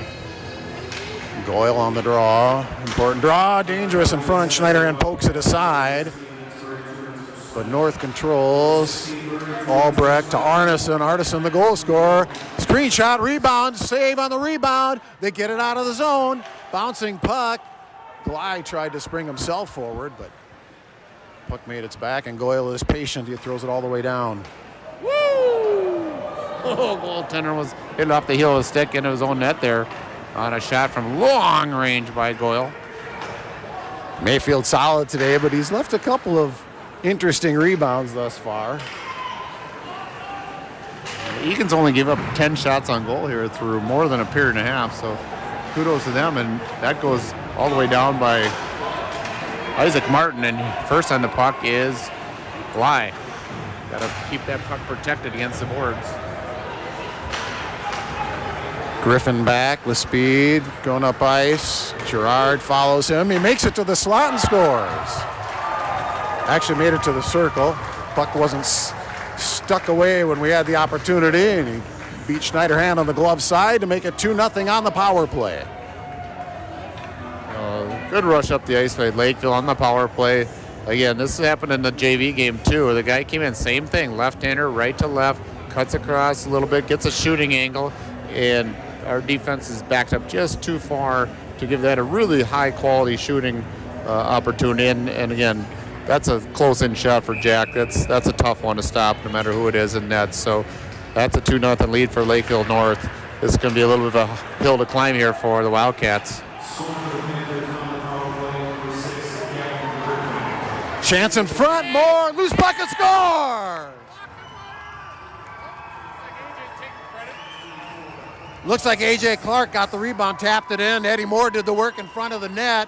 Goyle on the draw. Important draw. Dangerous in front. Schneiderhan pokes it aside. But North controls. Albrecht to Arneson. Arneson, the goal scorer. Screenshot, rebound, save on the rebound. They get it out of the zone. Bouncing puck. Glide tried to spring himself forward, but puck made its back, and Goyle is patient. He throws it all the way down. Oh, goaltender was hit off the heel of the stick into his own net there on a shot from long range by Goyle. Mayfield solid today, but he's left a couple of interesting rebounds thus far. Egan's only give up 10 shots on goal here through more than a period and a half, so kudos to them, and that goes all the way down by Isaac Martin, and first on the puck is Glide. Got to keep that puck protected against the boards. Griffin back with speed, going up ice. Gerard follows him. He makes it to the slot and scores. Actually made it to the circle. Puck wasn't stuck away when we had the opportunity, and he beat Schneiderhan on the glove side to make it 2-0 on the power play. Good rush up the ice by Lakeville on the power play. Again, this happened in the JV game too. The guy came in, same thing, left-hander, right to left, cuts across a little bit, gets a shooting angle, and our defense is backed up just too far to give that a really high-quality shooting opportunity. And again, that's a close-in shot for Jack. That's a tough one to stop, no matter who it is in net. So that's a 2-0 lead for Lakeville North. This is going to be a little bit of a hill to climb here for the Wildcats. Chance in front, Moore, loose puck and scores! Looks like A.J. Clark got the rebound, tapped it in. Eddie Moore did the work in front of the net.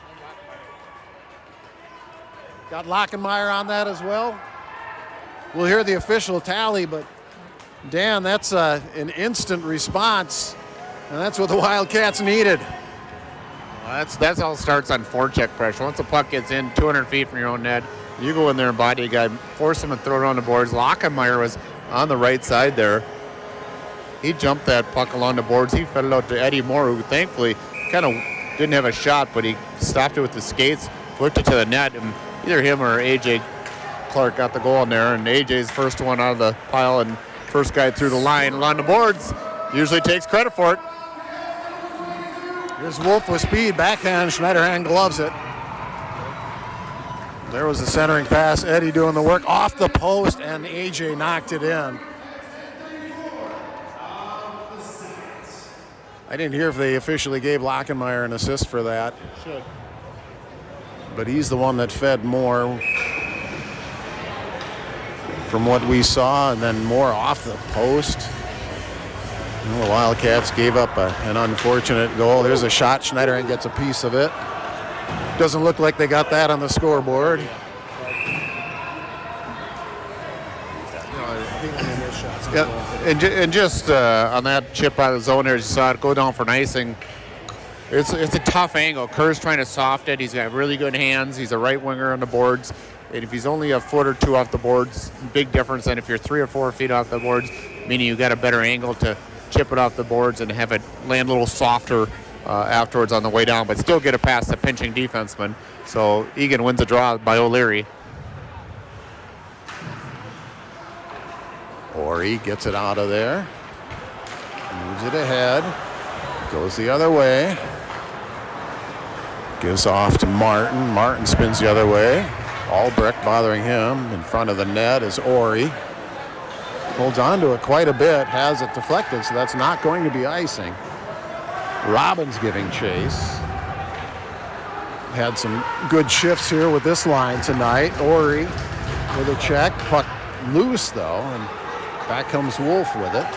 Got Lockenmeyer on that as well. We'll hear the official tally, but Dan, that's an instant response, and that's what the Wildcats needed. That's how it starts on forecheck pressure. Once the puck gets in 200 feet from your own net, you go in there and body a guy, force him to throw it on the boards. Lockenmeyer was on the right side there. He jumped that puck along the boards. He fed it out to Eddie Moore, who thankfully kind of didn't have a shot, but he stopped it with the skates, flicked it to the net, and either him or A.J. Clark got the goal in there, and A.J.'s first one out of the pile and first guy through the line along the boards. Usually takes credit for it. Here's Wolf with speed, backhand, Schneiderhan gloves it. There was the centering pass, Eddie doing the work off the post, and A.J. knocked it in. I didn't hear if they officially gave Lockenmeyer an assist for that. Should. But he's the one that fed Moore from what we saw, and then Moore off the post. And the Wildcats gave up an unfortunate goal. There's a shot. Schneiderhan gets a piece of it. Doesn't look like they got that on the scoreboard. Yeah, and just on that chip out of the zone there, as you saw it go down for an icing. It's a tough angle. Kerr's trying to soft it. He's got really good hands. He's a right winger on the boards. And if he's only a foot or two off the boards, big difference than if you're 3 or 4 feet off the boards, meaning you got a better angle to chip it off the boards and have it land a little softer afterwards on the way down, but still get it past the pinching defenseman. So Egan wins a draw by O'Leary. Ori gets it out of there. Moves it ahead. Goes the other way. Gives off to Martin. Martin spins the other way. Albrecht bothering him. In front of the net is Ori. Holds on to it quite a bit. Has it deflected, so that's not going to be icing. Robbins giving chase. Had some good shifts here with this line tonight. Ori with a check. Puck loose, though, and back comes Wolf with it.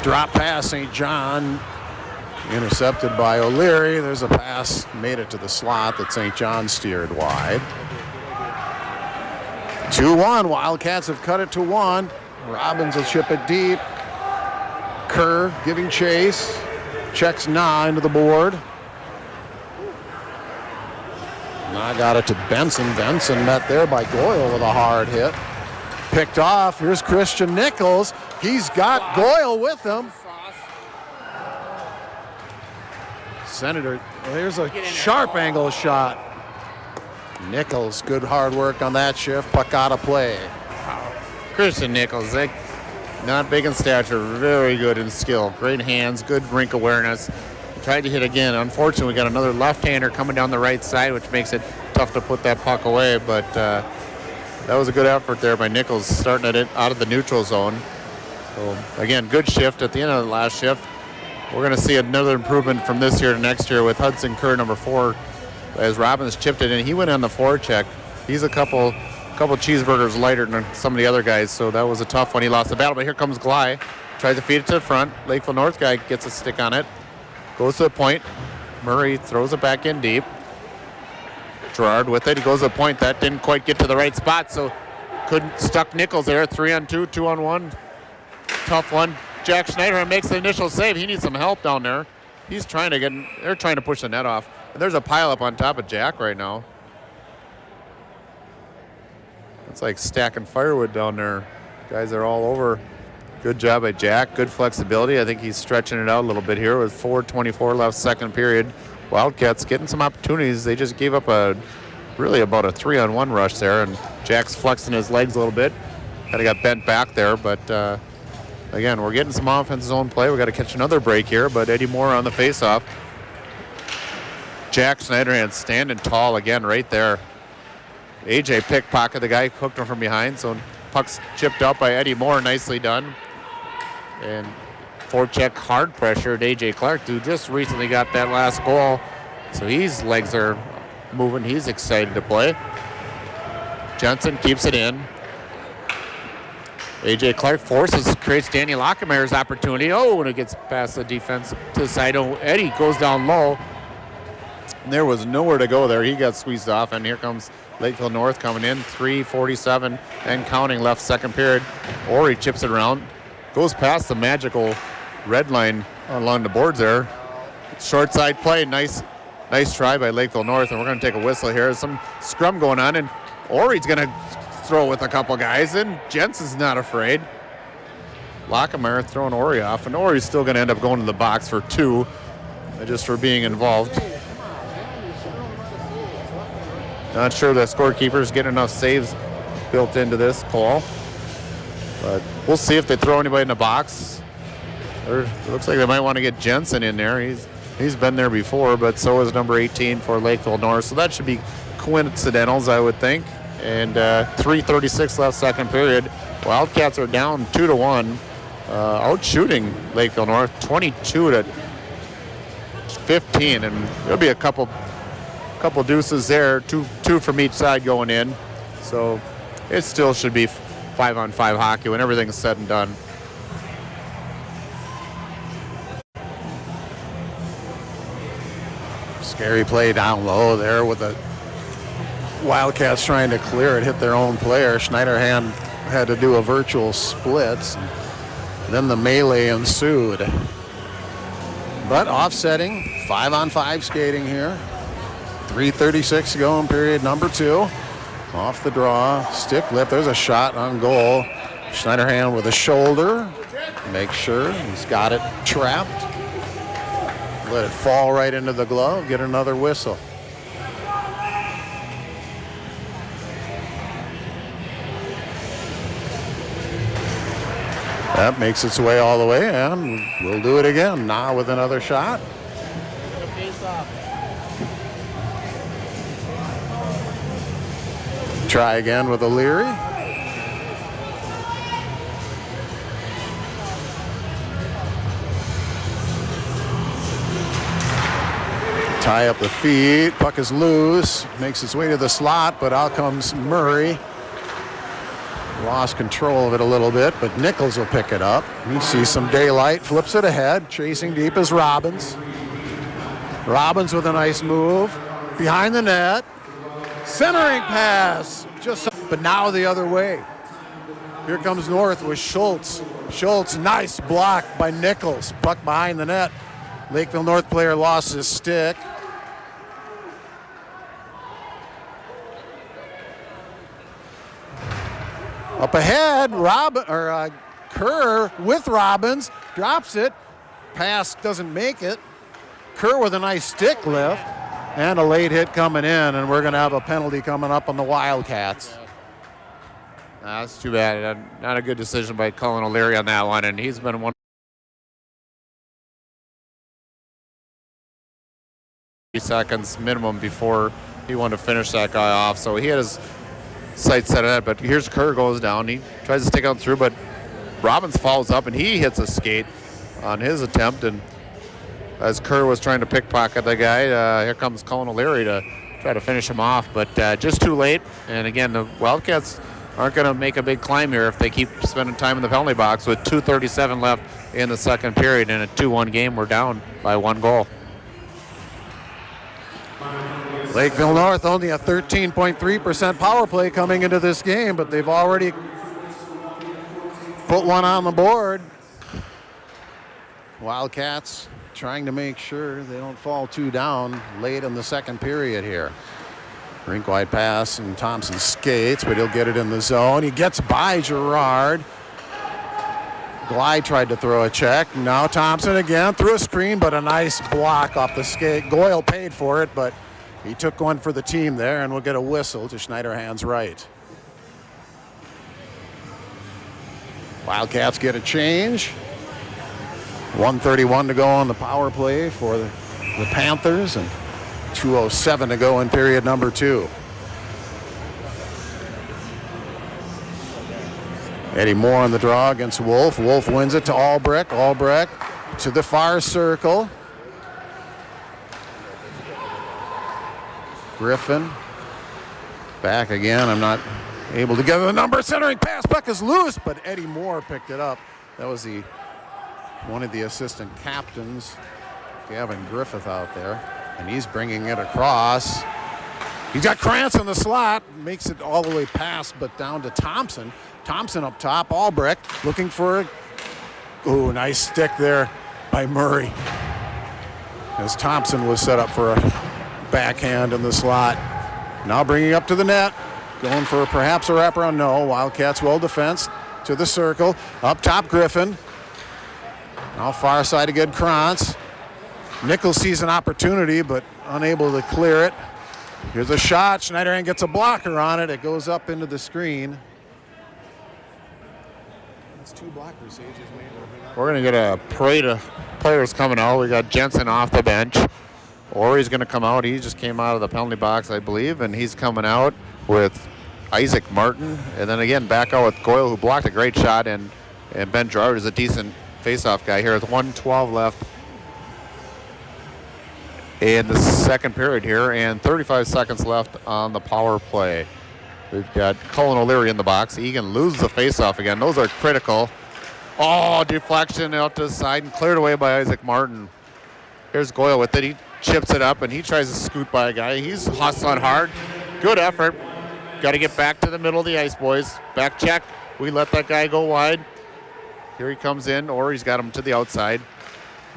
Drop pass, St. John. Intercepted by O'Leary. There's a pass, made it to the slot that St. John steered wide. 2-1, Wildcats have cut it to 1. Robbins will chip it deep. Kerr giving chase. Checks Na into the board. Na got it to Benson. Benson met there by Goyle with a hard hit. Picked off. Here's Christian Nichols. He's got Goyle with him. Senator, there's a sharp angle shot. Nichols, good hard work on that shift. Puck out of play. Christian Nichols, not big in stature, very good in skill. Great hands, good rink awareness. Tried to hit again. Unfortunately, we got another left-hander coming down the right side, which makes it tough to put that puck away. But that was a good effort there by Nichols, starting it out of the neutral zone. So, again, good shift at the end of the last shift. We're going to see another improvement from this year to next year with Hudson Kerr, number 4, as Robbins chipped it in. He went on the forecheck. He's a couple cheeseburgers lighter than some of the other guys, so that was a tough one. He lost the battle, but here comes Gley. Tries to feed it to the front. Lakeville North guy gets a stick on it. Goes to the point. Murray throws it back in deep. Gerard with it. He goes to the point. That didn't quite get to the right spot, so couldn't stuck Nichols there. 3-on-2, 2-on-1. Tough one. Jack Schneider makes the initial save. He needs some help down there. He's trying to they're trying to push the net off. And there's a pileup on top of Jack right now. It's like stacking firewood down there. Guys are all over. Good job by Jack. Good flexibility. I think he's stretching it out a little bit here with 4:24 left, second period. Wildcats getting some opportunities. They just gave up really about a 3-on-1 rush there, and Jack's flexing his legs a little bit. Kind of got bent back there, but again, we're getting some offensive zone play. We got to catch another break here, but Eddie Moore on the faceoff. Jack Schneiderhan standing tall again right there. AJ pickpocket the guy, hooked him from behind, so puck's chipped up by Eddie Moore, nicely done. And forecheck hard pressure to AJ Clark, who just recently got that last goal. So his legs are moving, he's excited to play. Jensen keeps it in. AJ Clark creates Danny Lockenmeyer's opportunity. Oh, and it gets past the defense to the side. Oh, Eddie goes down low. And there was nowhere to go there. He got squeezed off, and here comes Lakeville North coming in. 3:47 and counting left, second period. Ori chips it around. Goes past the magical red line along the boards there. Short side play, nice try by Lakeville North, and we're going to take a whistle here. There's some scrum going on, and Ori's going to throw with a couple guys, and Jensen's not afraid. Lockemeyer throwing Ori off, and Ori's still going to end up going to the box for 2, just for being involved. Not sure the scorekeeper's getting enough saves built into this call, but we'll see if they throw anybody in the box. It looks like they might want to get Jensen in there. He's been there before, but so is number 18 for Lakeville North, so that should be coincidentals, I would think. And 3:36 left second period. Wildcats are down 2-1, out shooting Lakeville North 22-15, and there'll be a couple deuces there, two from each side going in. So it still should be 5-on-5 hockey when everything's said and done. Scary play down low there with the Wildcats trying to clear it, hit their own player. Schneiderhan had to do a virtual splits. Then the melee ensued. But offsetting, 5-on-5 skating here. 3:36 to go in period number 2. Off the draw, stick lift. There's a shot on goal. Schneiderhan with a shoulder. Make sure he's got it trapped. Let it fall right into the glove. Get another whistle. That makes its way all the way, and we'll do it again. Now with another shot. Try again with O'Leary. Tie up the feet. Puck is loose. Makes its way to the slot, but out comes Murray. Lost control of it a little bit, but Nichols will pick it up. He sees some daylight, flips it ahead. Chasing deep is Robbins. Robbins with a nice move. Behind the net. Centering pass. But now the other way. Here comes North with Schultz. Schultz, nice block by Nichols. Puck behind the net. Lakeville North player lost his stick. Up ahead, Kerr with Robbins, drops it. Pass doesn't make it. Kerr with a nice stick lift, and a late hit coming in, and we're going to have a penalty coming up on the Wildcats. That's too bad. Not a good decision by Colin O'Leary on that one, and he's been one. Seconds minimum before he wanted to finish that guy off, so he had his sights set on that. But here's Kerr goes down. He tries to stick out through, but Robbins follows up and he hits a skate on his attempt. And as Kerr was trying to pickpocket the guy, here comes Colin O'Leary to try to finish him off, but just too late. And again, the Wildcats aren't going to make a big climb here if they keep spending time in the penalty box. With 2:37 left in the second period, in a 2-1 game, we're down by 1 goal. Lakeville North only a 13.3% power play coming into this game, but they've already put one on the board. Wildcats trying to make sure they don't fall too down late in the second period here. Rink-wide pass, and Thompson skates, but he'll get it in the zone. He gets by Gerard. Glide tried to throw a check. Now Thompson again threw a screen, but a nice block off the skate. Goyle paid for it, but he took one for the team there, and we'll get a whistle to Schneiderhan's right. Wildcats get a change. 1:31 to go on the power play for the Panthers, and 2:07 to go in period number 2. Eddie Moore on the draw against Wolf. Wolf wins it to Albrecht. Albrecht to the far circle. Griffin back again. I'm not able to get the number. Centering pass. Puck is loose, but Eddie Moore picked it up. That was one of the assistant captains, Gavin Griffith, out there, and he's bringing it across. He's got Krantz in the slot. Makes it all the way past, but down to Thompson. Thompson up top. Albrecht looking for it. Ooh, nice stick there by Murray. as Thompson was set up for a backhand in the slot. Now bringing up to the net, going for perhaps a wraparound. No, Wildcats well defensed to the circle. Up top, Griffin. Now far side again, Krantz. Nichols sees an opportunity, but unable to clear it. Here's a shot. Schneiderhan gets a blocker on it. It goes up into the screen. That's 2 blockers. We're going to get a parade of players coming out. We got Jensen off the bench. Ori's going to come out. He just came out of the penalty box, I believe, and he's coming out with Isaac Martin. And then again, back out with Goyle, who blocked a great shot, and Ben Gerard is a decent face-off guy here with 1:12 left in the second period here, and 35 seconds left on the power play. We've got Cullen O'Leary in the box. Egan loses the face-off again. Those are critical. Oh, deflection out to the side and cleared away by Isaac Martin. Here's Goyle with it. He chips it up, and he tries to scoot by a guy. He's hustling hard. Good effort. Got to get back to the middle of the ice, boys. Back check. We let that guy go wide. Here he comes in. Ori's got him to the outside.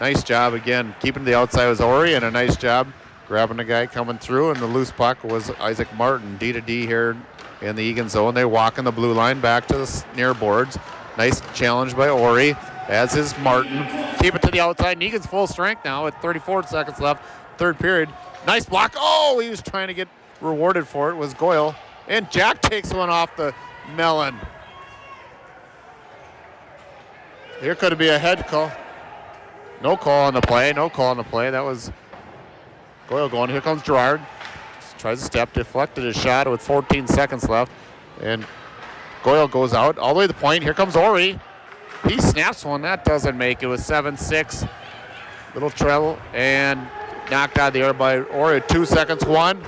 Nice job again. Keeping to the outside was Ori, and a nice job grabbing the guy coming through, and the loose puck was Isaac Martin. D to D here in the Egan zone. They walk in the blue line back to the near boards. Nice challenge by Ori, as is Martin. Keep it to the outside. Egan's full strength now with 34 seconds left. Third period. Nice block. Oh, he was trying to get rewarded for it, was Goyle. And Jack takes one off the melon. Here could be a head call. No call on the play. No call on the play. That was Goyle going. Here comes Gerard. Tries to step, deflected his shot with 14 seconds left. And Goyle goes out all the way to the point. Here comes Ori. He snaps one. That doesn't make it. With 7-6. Little treble. And knocked out of the air by Ori. 2 seconds. One.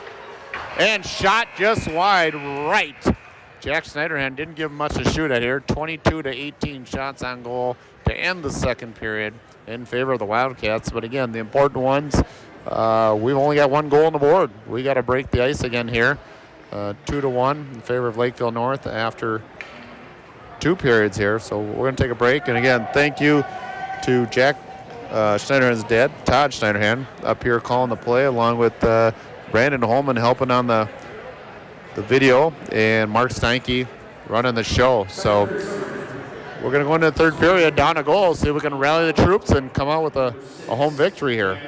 And shot just wide right. Jack Schneiderhan didn't give him much to shoot at here. 22 to 18 shots on goal to end the second period in favor of the Wildcats. But again, the important ones, we've only got 1 goal on the board. We got to break the ice again here. 2-1 in favor of Lakeville North after 2 periods here. So we're going to take a break. And again, thank you to Jack Schneiderhan's dad, Todd Schneiderhan, up here calling the play, along with Brandon Holman helping on the video, and Mark Steinke running the show. So we're going to go into the third period, down a goal, see if we can rally the troops and come out with a home victory here.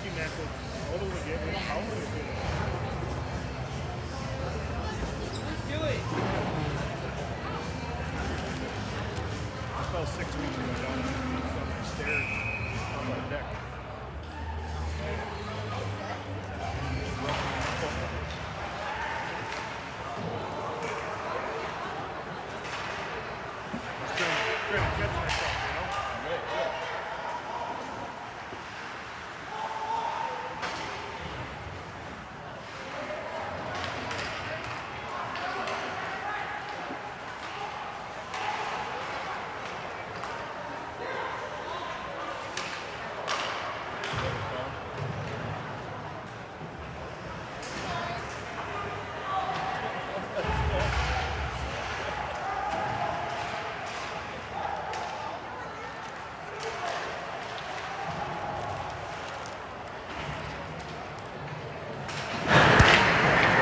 hockey match was all the way together. How was it? I fell 6 weeks ago down on the stairs on my deck. Trying to catch myself, you know?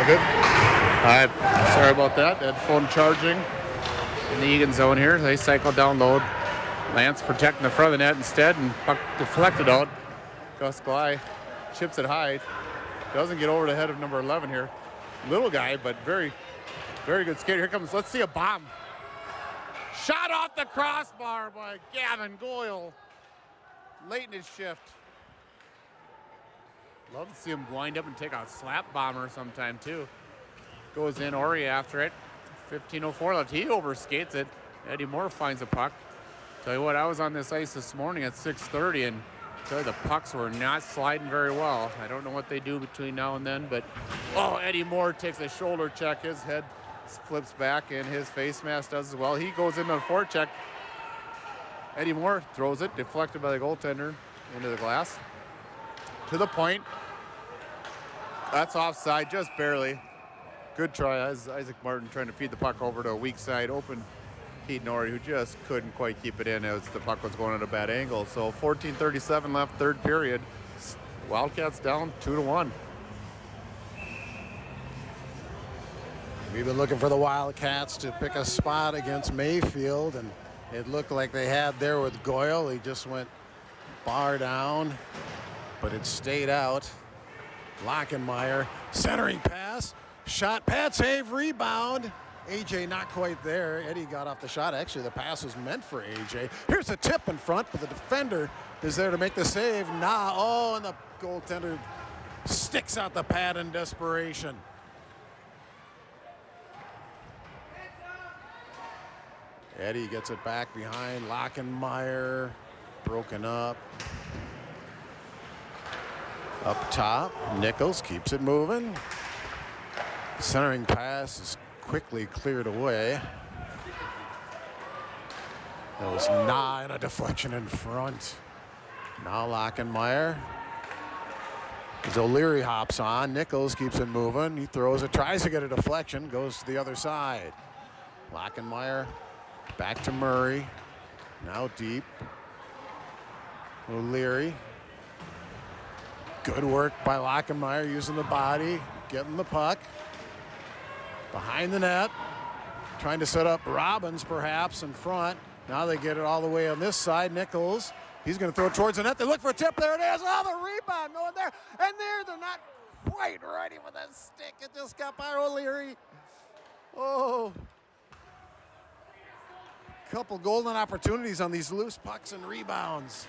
Good. All right, sorry about that. That phone charging in the Egan zone here. They cycle down load. Lance protecting the front of the net instead, and puck deflected out. Gus Gley chips it high. Doesn't get over the head of number 11 here. Little guy, but very, very good skater. Here comes, let's see a bomb. Shot off the crossbar by Gavin Goyle. Late in his shift. Love to see him wind up and take a slap bomber sometime too. Goes in, Ori after it. 15:04 left. He overskates it. Eddie Moore finds a puck. Tell you what, I was on this ice this morning at 6:30, and tell you the pucks were not sliding very well. I don't know what they do between now and then, but Eddie Moore takes a shoulder check. His head flips back, and his face mask does as well. He goes into a forecheck. Eddie Moore throws it, deflected by the goaltender into the glass. To the point. That's offside, just barely. Good try. Isaac Martin trying to feed the puck over to a weak side. Open Pete Norrie, who just couldn't quite keep it in as the puck was going at a bad angle. So 14:37 left, third period. Wildcats down 2-1. We've been looking for the Wildcats to pick a spot against Mayfield, and it looked like they had there with Goyle. He just went bar down, but it stayed out. Lockenmeyer, centering pass, shot, pad save, rebound. AJ not quite there. Eddie got off the shot. Actually, the pass was meant for AJ. Here's a tip in front, but the defender is there to make the save. And the goaltender sticks out the pad in desperation. Eddie gets it back behind Lockenmeyer, broken up. Up top, Nichols keeps it moving. Centering pass is quickly cleared away. That was and a deflection in front. Now Lockenmeyer. As O'Leary hops on, Nichols keeps it moving. He throws it, tries to get a deflection, goes to the other side. Lockenmeyer back to Murray. Now deep. O'Leary. Good work by Lockenmeyer using the body, getting the puck. Behind the net, trying to set up Robbins perhaps in front. Now they get it all the way on this side. Nichols, he's going to throw it towards the net. They look for a tip. There it is. Oh, the rebound going there. And they're not quite ready with that stick. It just got by O'Leary. Oh. Couple golden opportunities on these loose pucks and rebounds.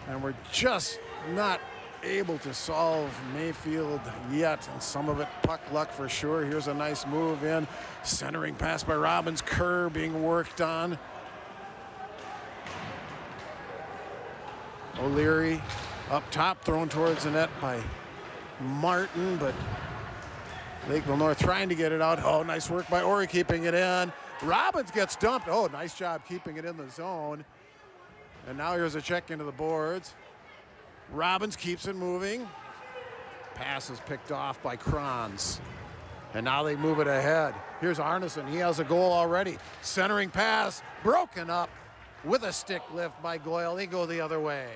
And we're just not able to solve Mayfield yet, and some of it puck luck for sure. Here's a nice move in. Centering pass by Robbins. Kerr being worked on. O'Leary up top, thrown towards the net by Martin, but Lakeville North trying to get it out. Oh, nice work by Ori keeping it in. Robbins gets dumped. Oh, nice job keeping it in the zone. And now here's a check into the boards. Robbins keeps it moving. Pass is picked off by Kranz. And now they move it ahead. Here's Arneson. He has a goal already. Centering pass, broken up with a stick lift by Goyle. They go the other way.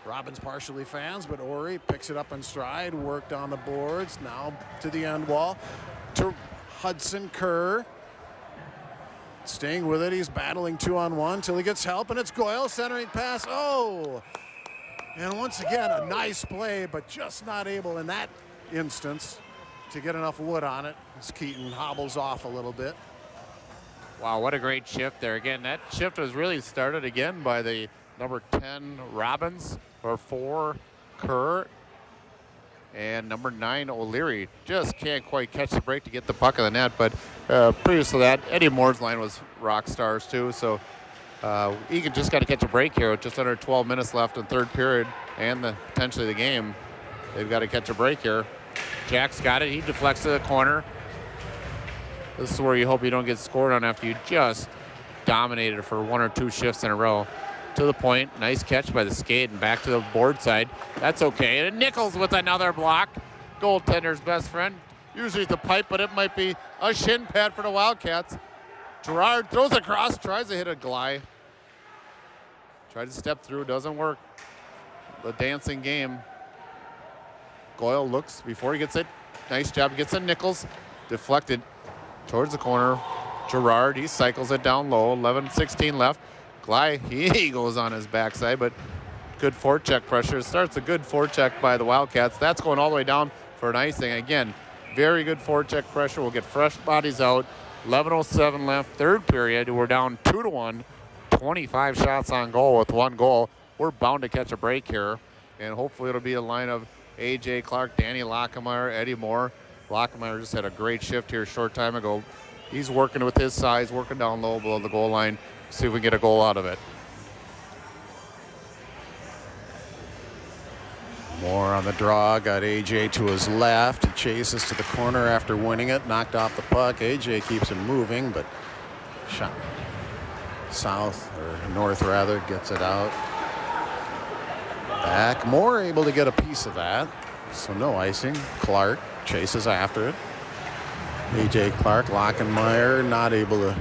Robbins partially fans, but Ori picks it up in stride, worked on the boards. Now to the end wall. To Hudson Kerr. Staying with it, he's battling 2-on-1 till he gets help, and it's Goyle centering pass. Oh, And once again, a nice play, but just not able in that instance to get enough wood on it as Keaton hobbles off a little bit. Wow, what a great shift there. Again, that shift was really started again by the number 10 Robbins, or 4 Kerr, and number 9 O'Leary. Just can't quite catch the break to get the puck in the net, but previous to that, Eddie Moore's line was rock stars too, so Egan just got to catch a break here with just under 12 minutes left in third period and potentially the game. They've got to catch a break here. Jack's got it. He deflects to the corner. This is where you hope you don't get scored on after you just dominated for 1 or 2 shifts in a row. To the point. Nice catch by the skate and back to the board side. That's okay. And Nichols with another block. Goaltender's best friend. Usually it's a pipe, but it might be a shin pad for the Wildcats. Gerard throws across, tries to hit a glide. Tried to step through, doesn't work. The dancing game. Goyle looks before he gets it. Nice job, gets it. Nichols deflected towards the corner. Gerard, he cycles it down low. 11-16 left. Glide, he goes on his backside, but good forecheck pressure. Starts a good forecheck by the Wildcats. That's going all the way down for an icing. Again, very good forecheck pressure. We'll get fresh bodies out. 11:07 left, third period. We're down 2-1. 25 shots on goal with 1 goal. We're bound to catch a break here, and hopefully it'll be a line of A.J. Clark, Danny Lockemeyer, Eddie Moore. Lockemeyer just had a great shift here a short time ago. He's working with his size, working down low below the goal line. See if we can get a goal out of it. Moore on the draw, got AJ to his left. He chases to the corner after winning it, knocked off the puck. AJ keeps him moving, but shot south, or north rather, gets it out. Back, Moore able to get a piece of that, so no icing. Clark chases after it. AJ Clark, Lockemeyer not able to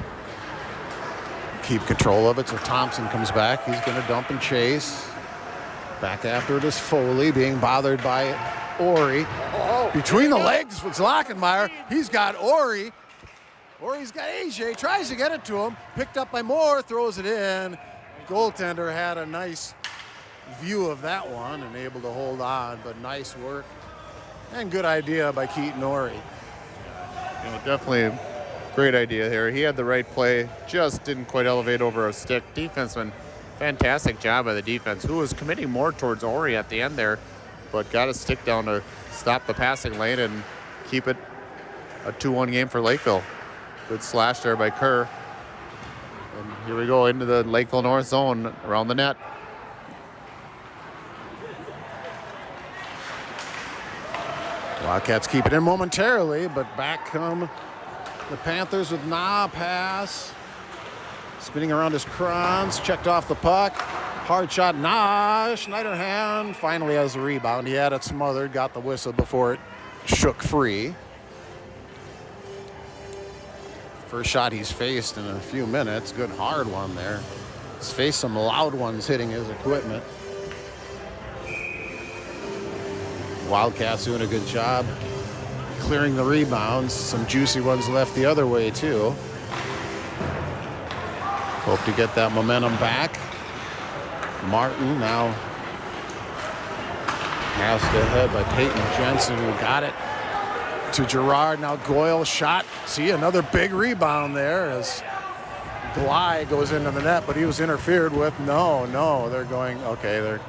keep control of it, so Thompson comes back. He's going to dump and chase. Back after it is Foley, being bothered by Ori. Between the legs with Lockemeyer. He's got Ori. Ori's got AJ, tries to get it to him. Picked up by Moore, throws it in. Goaltender had a nice view of that one and able to hold on, but nice work and good idea by Keaton Ori. Definitely a great idea here. He had the right play, just didn't quite elevate over a stick. Defenseman, fantastic job by the defense, who was committing more towards Ori at the end there, but got a stick down to stop the passing lane and keep it a 2-1 game for Lakeville. Good slash there by Kerr. And here we go into the Lakeville North zone around the net. Wildcats keep it in momentarily, but back come the Panthers with pass. Spinning around his Kranz, checked off the puck. Hard shot, Schneiderhan finally has the rebound. He had it smothered, got the whistle before it shook free. First shot he's faced in a few minutes. Good hard one there. He's faced some loud ones hitting his equipment. Wildcats doing a good job clearing the rebounds. Some juicy ones left the other way too. Hope to get that momentum back. Martin now passed ahead by Peyton Jensen, who got it to Gerard. Now Goyle shot. See, another big rebound there as Glide goes into the net, but he was interfered with. No, they're going, okay, they're.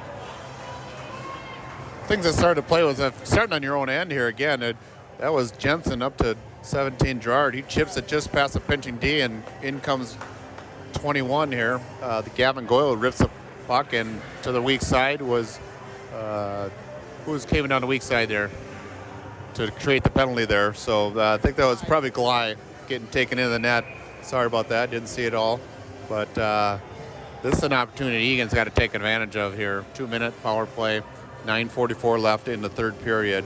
Things that started to play was starting on your own end here again. That was Jensen up to 17 Gerard. He chips it just past the pinching D, and in comes 21 here. The Gavin Goyle rips the puck, and to the weak side was who was came down the weak side there to create the penalty there. So I think that was probably Glide getting taken into the net. Sorry about that, didn't see it all. But this is an opportunity Egan's got to take advantage of here. 2-minute power play, 9:44 left in the third period.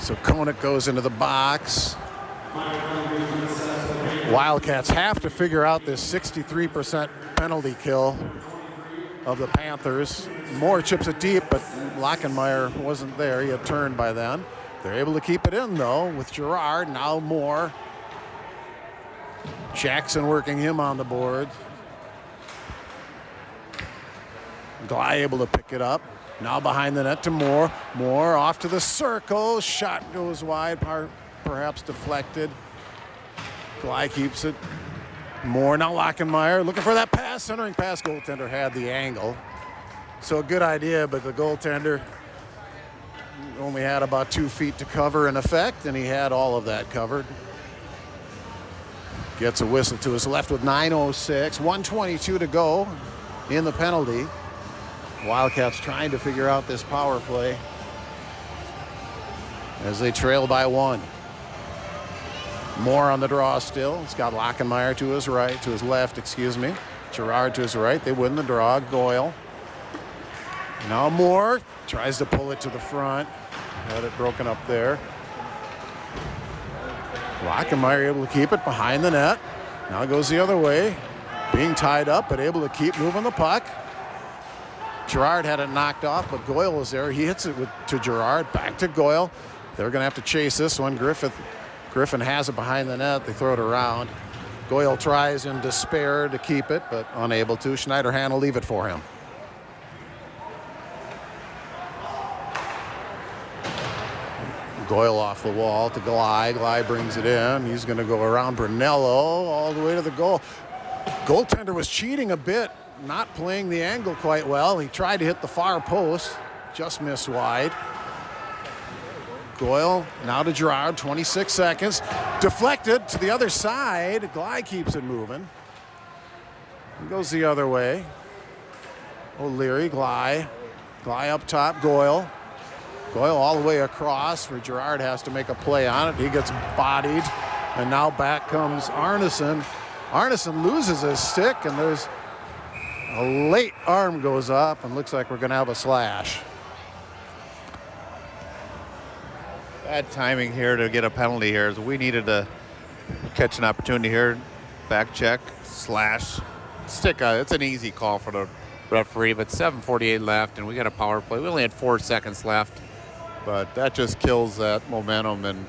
So Koenig goes into the box. Wildcats have to figure out this 63% penalty kill of the Panthers. Moore chips it deep, but Lockemeyer wasn't there. He had turned by then. They're able to keep it in, though, with Gerard. Now Moore. Jackson working him on the board. Glei able to pick it up. Now behind the net to Moore. Moore off to the circle. Shot goes wide, perhaps deflected. Glei keeps it. Moore now Lockenmeyer looking for that pass. Centering pass. Goaltender had the angle. So a good idea, but the goaltender only had about 2 feet to cover in effect, and he had all of that covered. Gets a whistle to his left with 9:06. 1:22 to go in the penalty. Wildcats trying to figure out this power play as they trail by 1. Moore on the draw still. It's got Lockenmeyer to his right, to his left, excuse me. Girard to his right. They win the draw. Goyle. Now Moore tries to pull it to the front. Had it broken up there. Lockenmeyer able to keep it behind the net. Now it goes the other way. Being tied up, but able to keep moving the puck. Girard had it knocked off, but Goyle was there. He hits it to Girard. Back to Goyle. They're going to have to chase this one. Griffin has it behind the net. They throw it around. Goyle tries in despair to keep it, but unable to. Schneiderhan will leave it for him. Goyle off the wall to Glei. Glei brings it in. He's going to go around Brunello all the way to the goal. Goaltender was cheating a bit, not playing the angle quite well. He tried to hit the far post, just missed wide. Goyle now to Girard, 26 seconds. Deflected to the other side. Glei keeps it moving. He goes the other way. O'Leary, Glei up top, Goyle. Goyle all the way across where Girard has to make a play on it. He gets bodied, and now back comes Arneson. Arneson loses his stick, and there's a late arm goes up, and looks like we're going to have a slash. Bad timing here to get a penalty here. So we needed to catch an opportunity here. Back check, slash, stick. It's an easy call for the referee, but 7:48 left, and we got a power play. We only had 4 seconds left, but that just kills that momentum and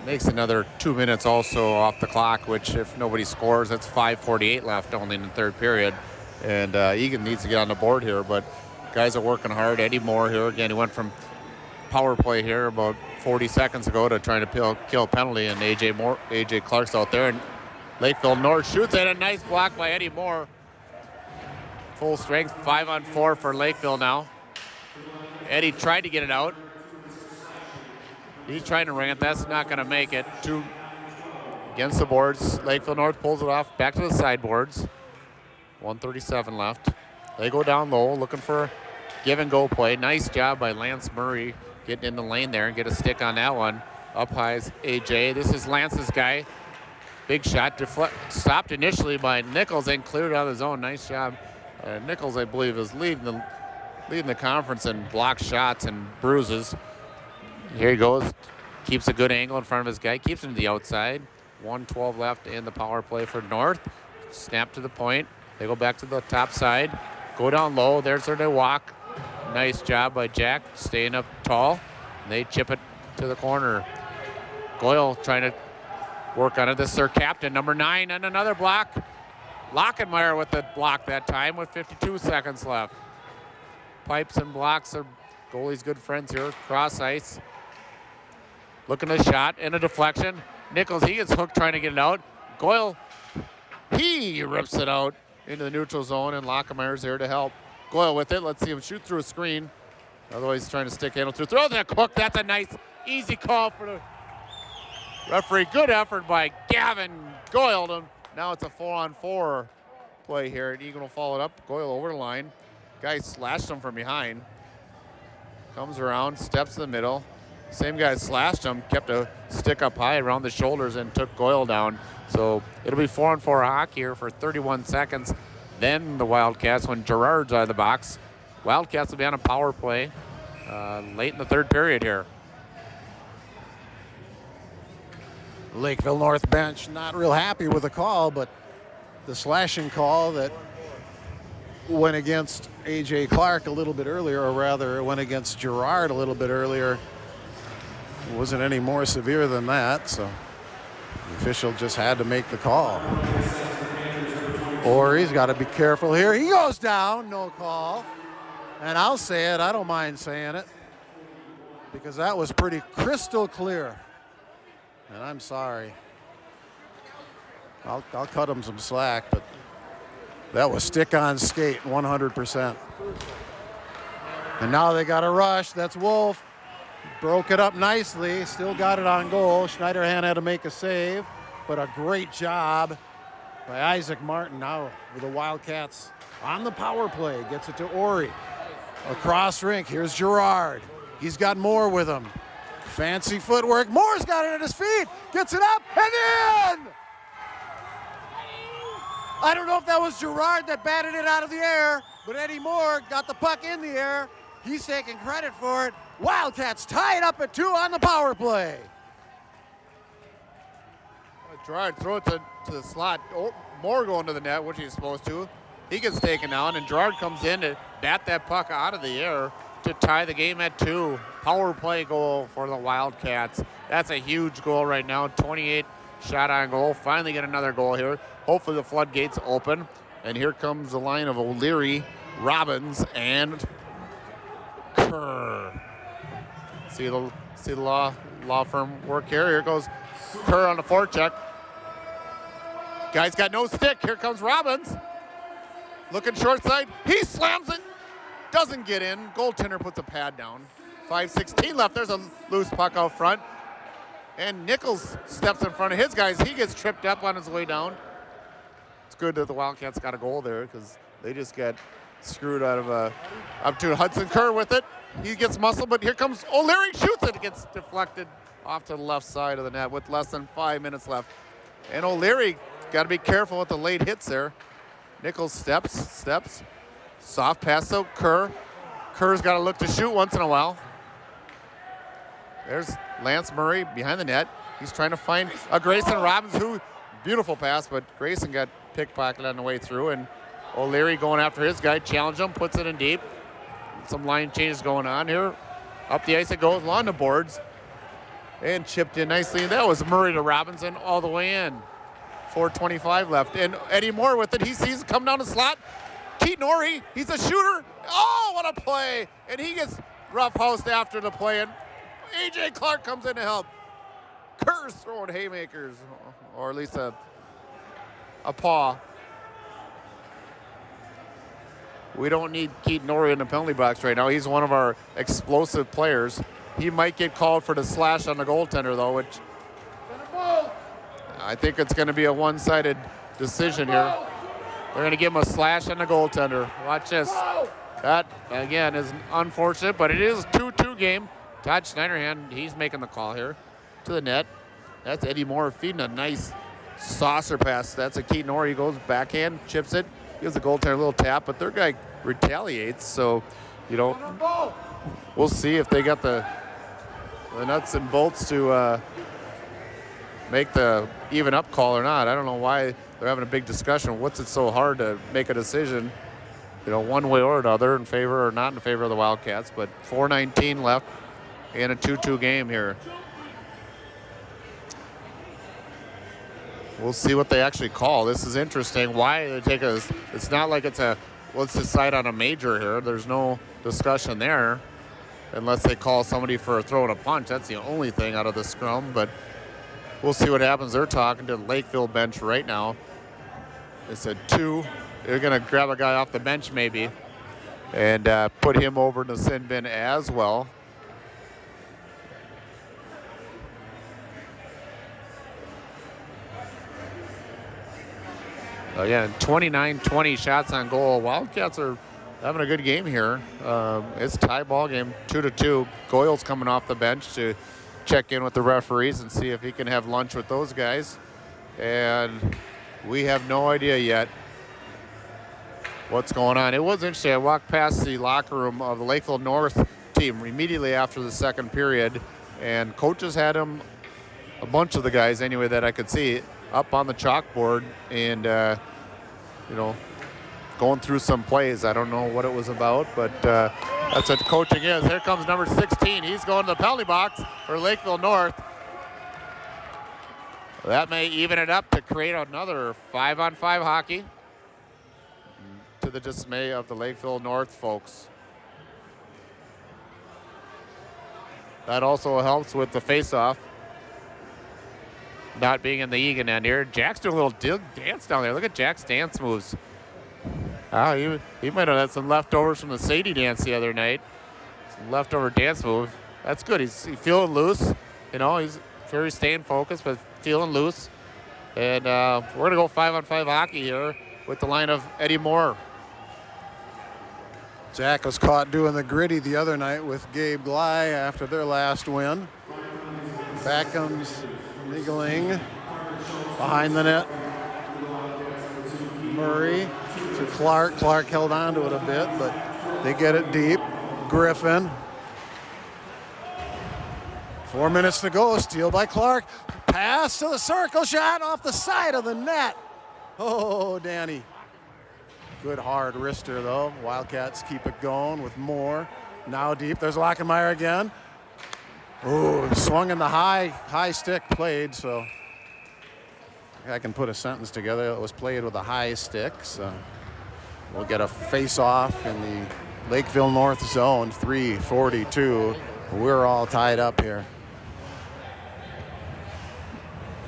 makes another 2 minutes also off the clock, which if nobody scores, that's 5:48 left only in the third period. And Egan needs to get on the board here, but guys are working hard. Eddie Moore here, again, he went from power play here about 40 seconds ago to trying to kill a penalty, and AJ Clark's out there, and Lakeville North shoots at a nice block by Eddie Moore. Full strength, 5-on-4 for Lakeville now. Eddie tried to get it out. He's trying to ring it. That's not going to make it. 2 against the boards. Lakeville North pulls it off back to the sideboards. 1:37 left. They go down low looking for a give-and-go play. Nice job by Lance Murray getting in the lane there and get a stick on that one. Up high is AJ. This is Lance's guy. Big shot. Stopped initially by Nichols and cleared out of his own. Nice job. Nichols, I believe, is leading the conference in blocked shots and bruises. Here he goes. Keeps a good angle in front of his guy. Keeps him to the outside. 1:12 left in the power play for North. Snap to the point. They go back to the top side. Go down low. There's where they walk. Nice job by Jack, staying up tall. And they chip it to the corner. Goyle trying to work on it. This is their captain, number 9, and another block. Lockenmeyer with the block that time with 52 seconds left. Pipes and blocks are goalie's good friends here. Cross ice. Looking at a shot and a deflection. Nichols, he gets hooked trying to get it out. Goyle, he rips it out into the neutral zone, and Lockenmeyer's there to help. Goyle with it. Let's see him shoot through a screen. Otherwise, he's trying to stick handle through. Throw that hook. That's a nice, easy call for the referee. Good effort by Gavin Goyle. Now it's a 4-on-4 play here, and Egan will follow it up. Goyle over the line. Guy slashed him from behind. Comes around, steps in the middle. Same guy slashed him, kept a stick up high around the shoulders and took Goyle down. So it'll be 4-on-4 hockey here for 31 seconds. Then the Wildcats, when Girard's out of the box, Wildcats will be on a power play late in the third period here. Lakeville North bench not real happy with the call, but the slashing call that went against AJ Clark a little bit earlier, or rather it went against Girard a little bit earlier, wasn't any more severe than that, so the official just had to make the call. He's got to be careful here. He goes down, no call. And I'll say it, I don't mind saying it, because that was pretty crystal clear. And I'm sorry. I'll cut him some slack, but that was stick on skate 100%. And now they got a rush. That's Wolf. Broke it up nicely, still got it on goal. Schneiderhan had to make a save, but a great job by Isaac Martin now with the Wildcats on the power play. Gets it to Ori. Across rink, here's Gerard. He's got Moore with him. Fancy footwork. Moore's got it at his feet. Gets it up and in! I don't know if that was Gerard that batted it out of the air, but Eddie Moore got the puck in the air. He's taking credit for it. Wildcats tie it up at 2 on the power play. Gerard throw it to the slot. Moore going to the net, which he's supposed to. He gets taken down, and Gerard comes in to bat that puck out of the air to tie the game at 2. Power play goal for the Wildcats. That's a huge goal right now. 28 shot on goal. Finally get another goal here. Hopefully the floodgates open. And here comes the line of O'Leary, Robbins, and Kerr. See the law firm work here. Here goes Kerr on the forecheck. Guy's got no stick. Here comes Robbins. Looking short side. He slams it. Doesn't get in. Goaltender puts a pad down. 5:16 left. There's a loose puck out front. And Nichols steps in front of his guys. He gets tripped up on his way down. It's good that the Wildcats got a goal there because they just got screwed out of up to Hudson Kerr with it. He gets muscle, but here comes O'Leary, shoots it. It gets deflected off to the left side of the net with less than 5 minutes left. And O'Leary got to be careful with the late hits there. Nichols steps. Soft pass to Kerr. Kerr's got to look to shoot once in a while. There's Lance Murray behind the net. He's trying to find a Grayson Robbins, who, beautiful pass, but Grayson got pickpocketed on the way through. And O'Leary going after his guy, challenge him, puts it in deep. Some line changes going on here. Up the ice it goes, along the boards. And chipped in nicely. And that was Murray to Robinson all the way in. 4:25 left. And Eddie Moore with it. He sees it come down the slot. Keaton Ori, he's a shooter. Oh, what a play. And he gets roughhoused after the play. And A.J. Clark comes in to help. Kerr's throwing haymakers, or at least a paw. We don't need Keaton Ori in the penalty box right now. He's one of our explosive players. He might get called for the slash on the goaltender, though, which I think it's going to be a one-sided decision here. They're going to give him a slash on the goaltender. Watch this. That, again, is unfortunate, but it is a 2-2 game. Todd Schneiderhan, he's making the call here to the net. That's Eddie Moore feeding a nice saucer pass. That's a Keaton Ori. He goes backhand, chips it, gives the goaltender a little tap, but their guy retaliates. So, we'll see if they got the nuts and bolts to make the even up call or not. I don't know why they're having a big discussion. What's it so hard to make a decision, one way or another, in favor or not in favor of the Wildcats. But 4:19 left in a 2-2 game here. We'll see what they actually call. This is interesting. Why they take it's not like it's let's decide on a major here. There's no discussion there unless they call somebody for throwing a punch. That's the only thing out of the scrum, but we'll see what happens. They're talking to the Lakeville bench right now. It's a 2. They're going to grab a guy off the bench maybe and put him over in the sin bin as well. Again, 29-20 shots on goal. Wildcats are having a good game here. It's a tie ball game, 2-2. Goyle's coming off the bench to check in with the referees and see if he can have lunch with those guys. And we have no idea yet what's going on. It was interesting. I walked past the locker room of the Lakeville North team immediately after the second period, and coaches had them, a bunch of the guys anyway that I could see, up on the chalkboard and, going through some plays. I don't know what it was about, but that's what coaching is. Here comes number 16. He's going to the penalty box for Lakeville North. That may even it up to create another 5-on-5 hockey. to the dismay of the Lakeville North folks. That also helps with the face-off not being in the Egan end here. Jack's doing a little dance down there. Look at Jack's dance moves. Oh, he might have had some leftovers from the Sadie dance the other night. Some leftover dance move. That's good. He's feeling loose. You know, he's very staying focused, but feeling loose. And we're going to go 5-on-5 hockey here with the line of Eddie Moore. Jack was caught doing the gritty the other night with Gabe Gly after their last win. Back comes Niggling behind the net. Murray to Clark. Clark held on to it a bit, but they get it deep. Griffin. 4 minutes to go. Steal by Clark. Pass to the circle. Shot off the side of the net. Oh, Danny. Good hard wrister, though. Wildcats keep it going with Moore. Now deep. There's Lockenmeyer again. Oh, swung in the high stick played, so I can put a sentence together. It was played with a high stick, so we'll get a face-off in the Lakeville North zone, 3:42. We're all tied up here.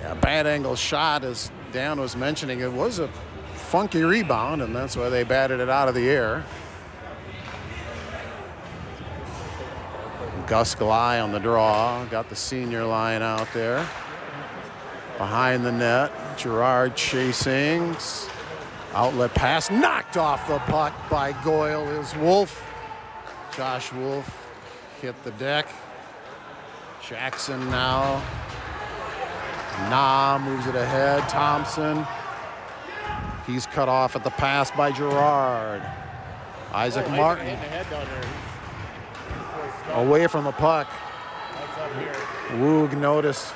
Yeah, bad angle shot, as Dan was mentioning. It was a funky rebound, and that's why they batted it out of the air. Gus Gly on the draw, got the senior line out there. Behind the net, Gerard chasing. Outlet pass, knocked off the puck by Goyle is Wolf. Josh Wolf hit the deck. Jackson now. Moves it ahead. Thompson. He's cut off at the pass by Gerard. Isaac Martin. Away from the puck. Woog noticed.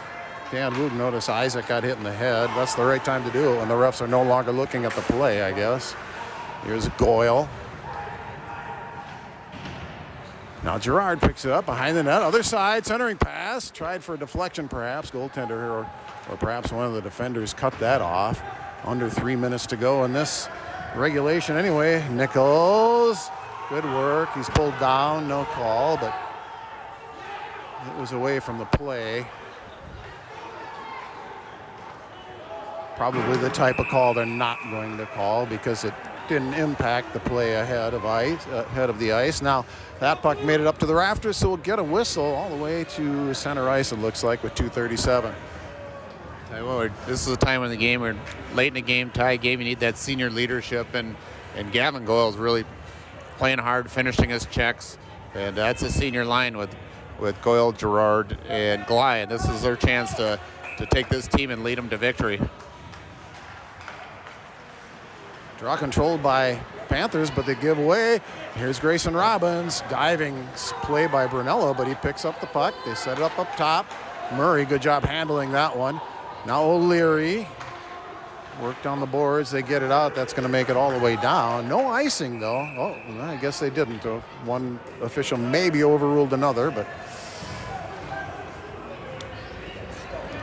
Dan Woog noticed Isaac got hit in the head. That's the right time to do it when the refs are no longer looking at the play, I guess. Here's Goyle. Now Gerard picks it up behind the net. Other side, centering pass. Tried for a deflection, perhaps. Goaltender or perhaps one of the defenders cut that off. Under 3 minutes to go in this regulation anyway. Nichols, good work. He's pulled down, no call, but it was away from the play. Probably the type of call they're not going to call because it didn't impact the play ahead of the ice. Now that puck made it up to the rafters, so we'll get a whistle all the way to center ice, it looks like, with 2:37. This is a time in the game where late in the game, tie game, you need that senior leadership, and Gavin Goyle's really playing hard, finishing his checks, and that's a senior line with Goyle, Gerard, and Gly, and this is their chance to take this team and lead them to victory. Draw controlled by Panthers, but they give away. Here's Grayson Robbins, diving play by Brunello, but he picks up the puck. They set it up top. Murray, good job handling that one. Now O'Leary worked on the boards. They get it out. That's going to make it all the way down. No icing, though. Oh, I guess they didn't. One official maybe overruled another, but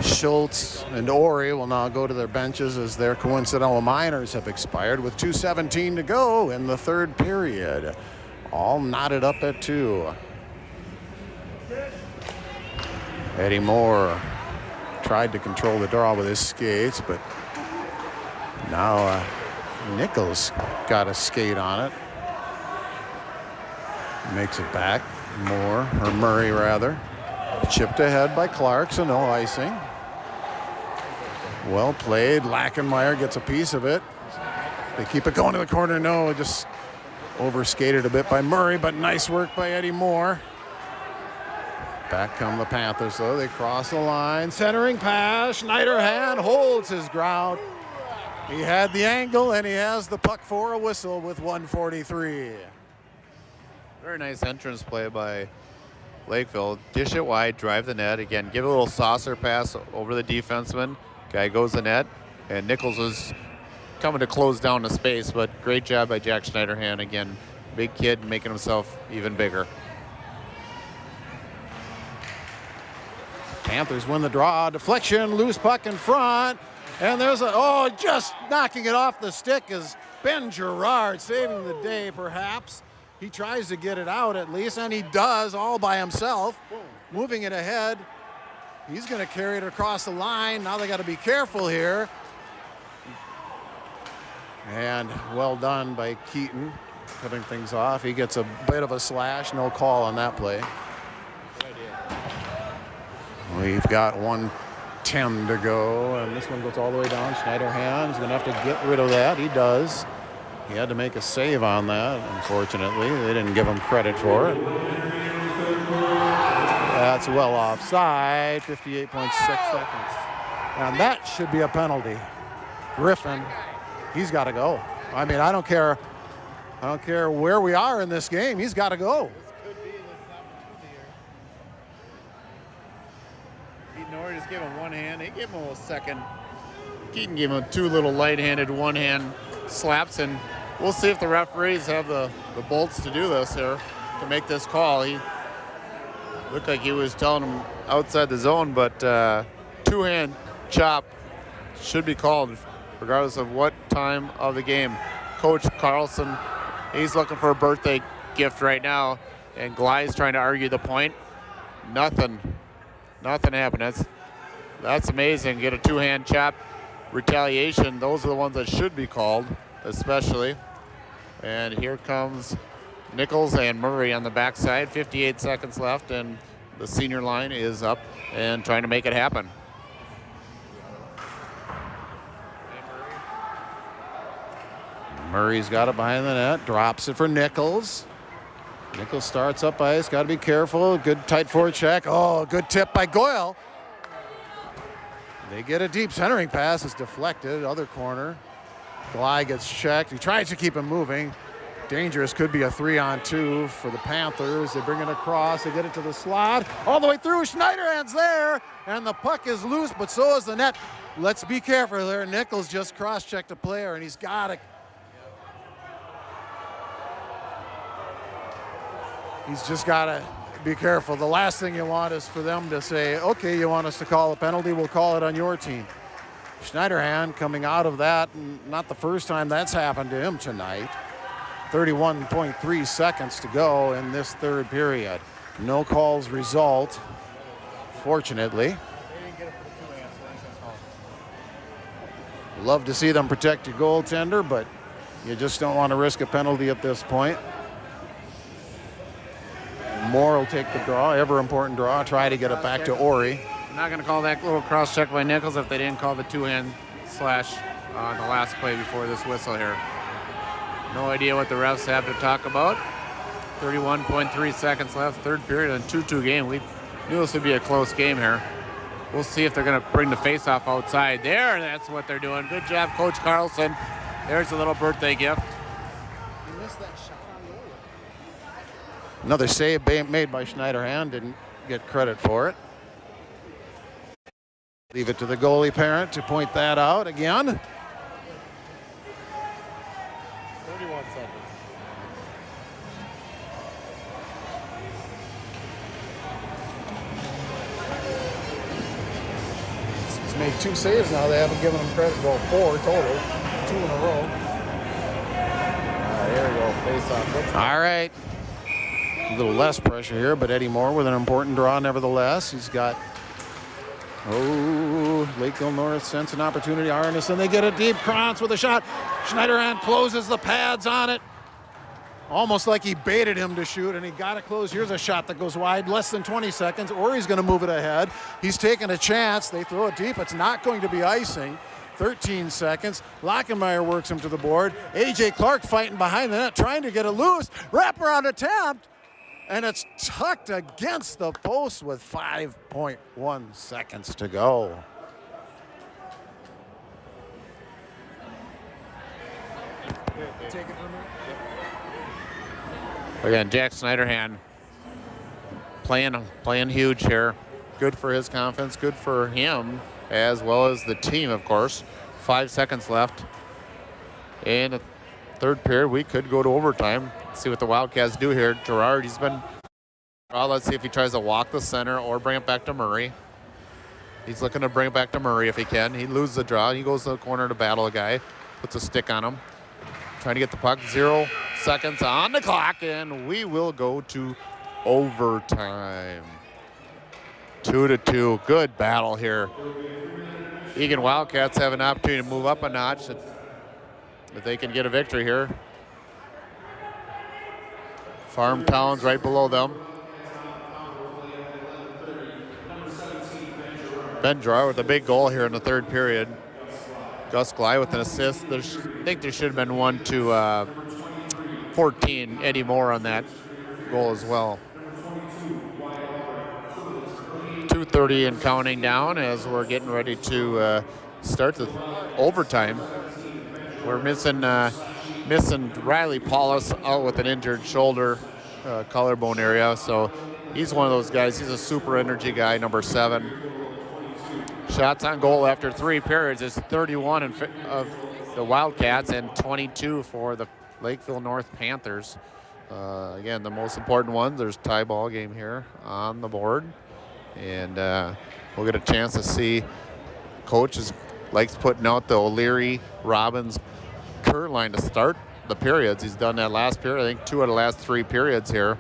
Schultz and Ori will now go to their benches as their coincidental minors have expired with 2:17 to go in the third period. All knotted up at 2. Eddie Moore tried to control the draw with his skates, but now Nichols got a skate on it. Makes it back. Murray rather. Chipped ahead by Clark, so no icing. Well played. Lackenmeyer gets a piece of it. They keep it going to the corner. No, just overskated a bit by Murray, but nice work by Eddie Moore. Back come the Panthers, though. They cross the line. Centering pass. Schneiderhan holds his ground. He had the angle, and he has the puck for a whistle with 1:43. Very nice entrance play by Lakeville. Dish it wide, drive the net. Again, give a little saucer pass over the defenseman. Guy goes the net, and Nichols is coming to close down the space, but great job by Jack Schneiderhan. Again, big kid making himself even bigger. Panthers win the draw. Deflection, loose puck in front. And there's just knocking it off the stick is Ben Gerard saving the day, perhaps. He tries to get it out at least, and he does all by himself, moving it ahead. He's going to carry it across the line. Now they got to be careful here. And well done by Keaton, cutting things off. He gets a bit of a slash, no call on that play. We've got 1:10 to go, and this one goes all the way down. Schneiderhan's going to have to get rid of that. He does. He had to make a save on that, unfortunately. They didn't give him credit for it. That's well offside, 58.6 seconds. And that should be a penalty. Griffin, he's got to go. I mean, I don't care where we are in this game. He's got to go. Nor just gave him one hand. He gave him a second. Keaton gave him two little light-handed one-hand slaps, and we'll see if the referees have the bolts to do this here, to make this call. He looked like he was telling him outside the zone, but two-hand chop should be called regardless of what time of the game. Coach Carlson, he's looking for a birthday gift right now, and Gly's trying to argue the point. Nothing happened. That's amazing. Get a two-hand chop retaliation. Those are the ones that should be called, especially. And here comes Nichols and Murray on the backside. 58 seconds left, and the senior line is up and trying to make it happen. Murray's got it behind the net, drops it for Nichols. Nichols starts up ice, got to be careful. Good tight forward check. Oh, good tip by Goyle. They get a deep centering pass. It's deflected. Other corner. Gly gets checked. He tries to keep him moving. Dangerous. Could be a 3-on-2 for the Panthers. They bring it across. They get it to the slot. All the way through. Schneiderhan's there. And the puck is loose, but so is the net. Let's be careful there. Nichols just cross-checked a player, and he's got it. He's just got to be careful. The last thing you want is for them to say, okay, you want us to call a penalty, we'll call it on your team. Schneiderhan coming out of that, not the first time that's happened to him tonight. 31.3 seconds to go in this third period. No calls result, fortunately. Love to see them protect your goaltender, but you just don't want to risk a penalty at this point. Moore will take the draw, ever important draw, try to get it back to Ori. I'm not going to call that little cross check by Nichols if they didn't call the two-hand slash on the last play before this whistle here. No idea what the refs have to talk about. 31.3 seconds left, third period, and 2-2 game. We knew this would be a close game here. We'll see if they're going to bring the face-off outside. There, that's what they're doing. Good job, Coach Carlson. There's a little birthday gift. You missed that shot on goal. Another save made by Schneiderhan, didn't get credit for it. Leave it to the goalie parent to point that out again. 31 seconds. He's made 2 saves now. They haven't given him credit. Well, 4 total. 2 in a row. There we go, face off. All right. A little less pressure here, but Eddie Moore with an important draw nevertheless. He's got, Lakeville North sends an opportunity. Arneson, they get a deep. Krantz with a shot. Schneiderhan closes the pads on it. Almost like he baited him to shoot, and he got it close. Here's a shot that goes wide, less than 20 seconds. Ori's going to move it ahead. He's taking a chance. They throw it deep. It's not going to be icing. 13 seconds. Lockenmeyer works him to the board. A.J. Clark fighting behind the net, trying to get it loose. Wraparound attempt. And it's tucked against the post with 5.1 seconds to go. Take it from me. Again, Jack Schneiderhan playing huge here. Good for his confidence, good for him, as well as the team, of course. 5 seconds left in the third period. We could go to overtime. See what the Wildcats do here. Gerard, he's been, well, let's see if he tries to walk the center or bring it back to Murray. He's looking to bring it back to Murray if he can. He loses the draw. He goes to the corner to battle a guy, puts a stick on him. trying to get the puck. 0 seconds on the clock, and we will go to overtime. 2-2. Good battle here. Egan Wildcats have an opportunity to move up a notch if they can get a victory here. Farm Town's right below them. Ben Drawer with a big goal here in the third period. Gus Glide with an assist. I think there should have been 1 to 14. Eddie Moore on that goal as well. 2:30 and counting down as we're getting ready to start the overtime. We're missing Riley Paulus out with an injured shoulder, collarbone area. So he's one of those guys. He's a super energy guy, number 7. Shots on goal after 3 periods is 31 of the Wildcats and 22 for the Lakeville North Panthers. Again, the most important one, there's tie ball game here on the board. And we'll get a chance to see Coach likes putting out the O'Leary, Robbins, Kerr line to start the periods. He's done that last period. I think 2 out of the last 3 periods here.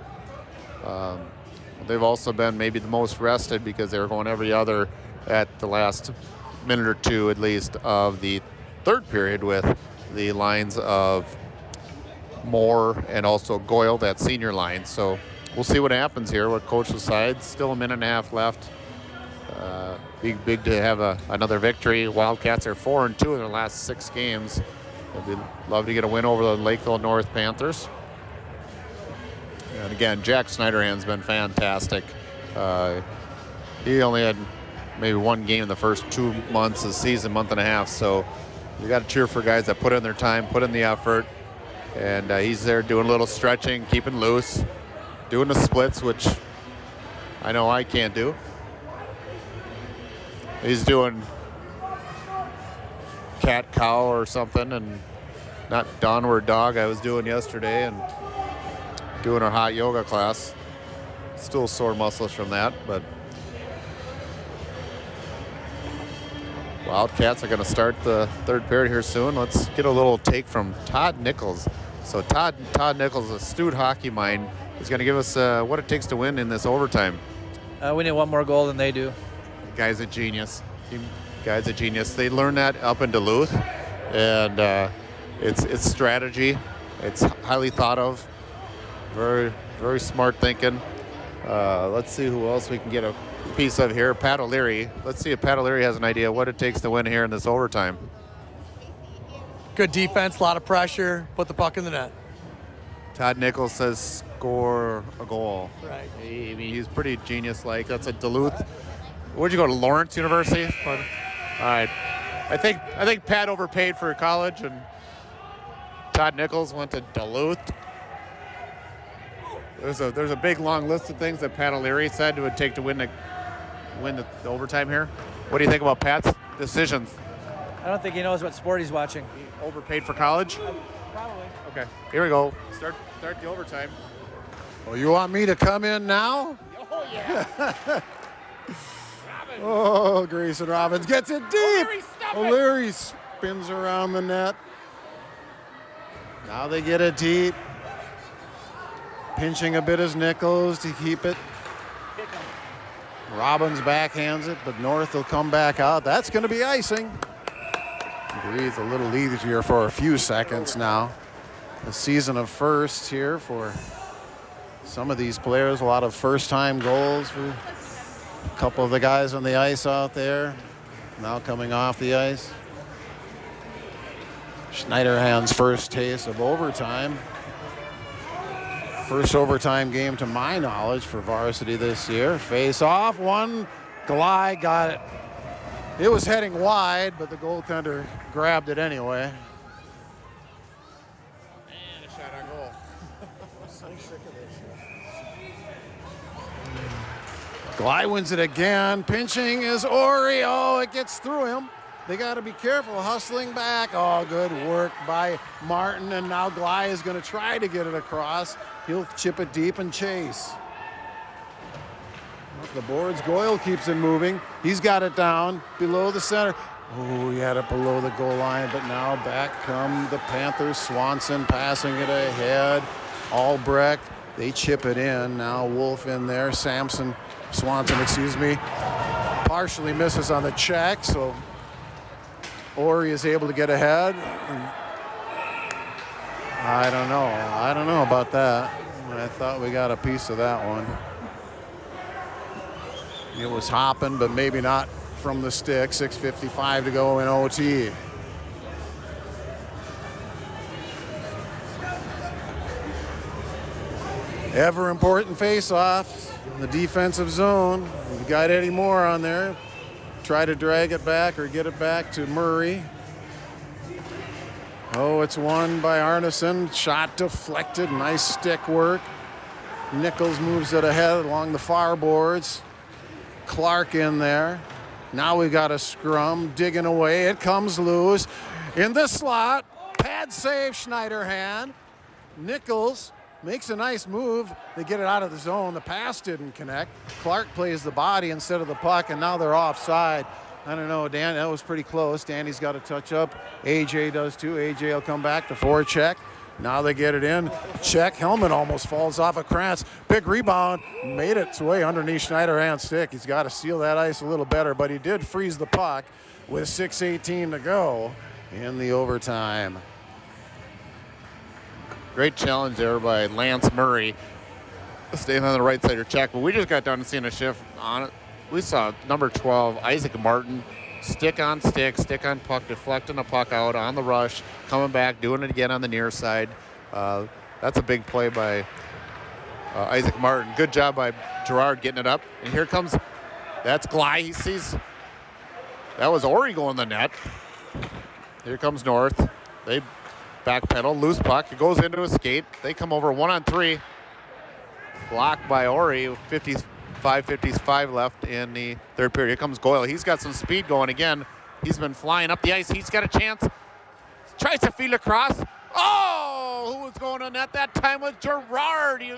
They've also been maybe the most rested because they were going every other at the last minute or 2 at least of the third period with the lines of Moore and also Goyle, that senior line. So we'll see what happens here, what Coach decides. Still a minute and a half left. Big to have another victory. Wildcats are 4-2 in their last 6 games. They'd love to get a win over the Lakeville North Panthers. And again, Jack Snyderhand's been fantastic. He only had maybe 1 game in the first 2 months of the season, month and a half. So you got to cheer for guys that put in their time, put in the effort. And he's there doing a little stretching, keeping loose, doing the splits, which I know I can't do. He's doing cat cow or something, and not downward dog I was doing yesterday, and doing our hot yoga class. Still sore muscles from that, but Wildcats are going to start the third period here soon. Let's get a little take from Todd Nichols. So Todd Nichols, a astute hockey mind, is going to give us what it takes to win in this overtime. We need 1 more goal than they do. Guy's a genius. Guy's a genius. They learned that up in Duluth, and it's strategy. It's highly thought of. Very, very smart thinking. Let's see who else we can get a piece of here. Pat O'Leary. Let's see if Pat O'Leary has an idea what it takes to win here in this overtime. Good defense, a lot of pressure, put the puck in the net. Todd Nichols says score a goal. Right. I mean, he's pretty genius-like. That's at Duluth. Where'd you go, to Lawrence University? All right. I think Pat overpaid for college, and Todd Nichols went to Duluth. There's a big long list of things that Pat O'Leary said it would take to win the overtime here. What do you think about Pat's decisions? I don't think he knows what sport he's watching. He overpaid for college? Probably. Okay, here we go. Start the overtime. Oh, you want me to come in now? Oh, yeah. Oh, Grayson Robbins gets it deep. O'Leary spins around the net. Now they get it deep. Pinching a bit as Nichols to keep it. Robbins backhands it, but North will come back out. That's going to be icing. Breathe a little easier for a few seconds now. A season of firsts here for some of these players. A lot of first-time goals for a couple of the guys on the ice out there. Now coming off the ice. Schneiderhan's first taste of overtime. First overtime game to my knowledge for Varsity this year. Face off, one. Glide got it. It was heading wide, but the goaltender grabbed it anyway. And a shot on goal. Glide wins it again. Pinching is Ori. Oh, it gets through him. They got to be careful. Hustling back. Oh, good work by Martin. And now Glide is going to try to get it across. He'll chip it deep and chase. Off the boards, Goyle keeps it moving. He's got it down below the center. Oh, he had it below the goal line, but now back come the Panthers. Swanson passing it ahead. Albrecht, they chip it in. Now Wolf in there. Swanson, excuse me, partially misses on the check, so Ori is able to get ahead. I don't know about that. I thought we got a piece of that one. It was hopping, but maybe not from the stick. 6:55 to go in OT. Ever important face-offs in the defensive zone. We've got Eddie Moore on there. Try to drag it back or get it back to Murray. Oh, it's won by Arneson. Shot deflected. Nice stick work. Nichols moves it ahead along the far boards. Clark in there. Now we got a scrum, digging away. It comes loose. In the slot, pad save, Schneiderhan. Nichols makes a nice move. They get it out of the zone. The pass didn't connect. Clark plays the body instead of the puck, and now they're offside. I don't know, Dan, that was pretty close. Danny's got a touch up. AJ does too. AJ will come back to forecheck. Now they get it in. Check. Helmet almost falls off of Krantz. Big rebound. Made its way underneath Schneiderhan's stick. He's got to seal that ice a little better, but he did freeze the puck with 6:18 to go in the overtime. Great challenge there by Lance Murray. Staying on the right side of check, but we just got done to seeing a shift on it. We saw number 12, Isaac Martin, stick on puck, deflecting the puck out on the rush, coming back, doing it again on the near side. That's a big play by Isaac Martin. Good job by Gerard getting it up. And here comes, that's Gly. He sees, that was Ori going the net. Here comes North. They backpedal, loose puck. It goes into a skate. They come over 1-on-3. Blocked by Ori, 55 left in the third period. Here comes Goyle. He's got some speed going again. He's been flying up the ice. He's got a chance. Tries to feed across. Oh, who was going on net that time was Gerard. He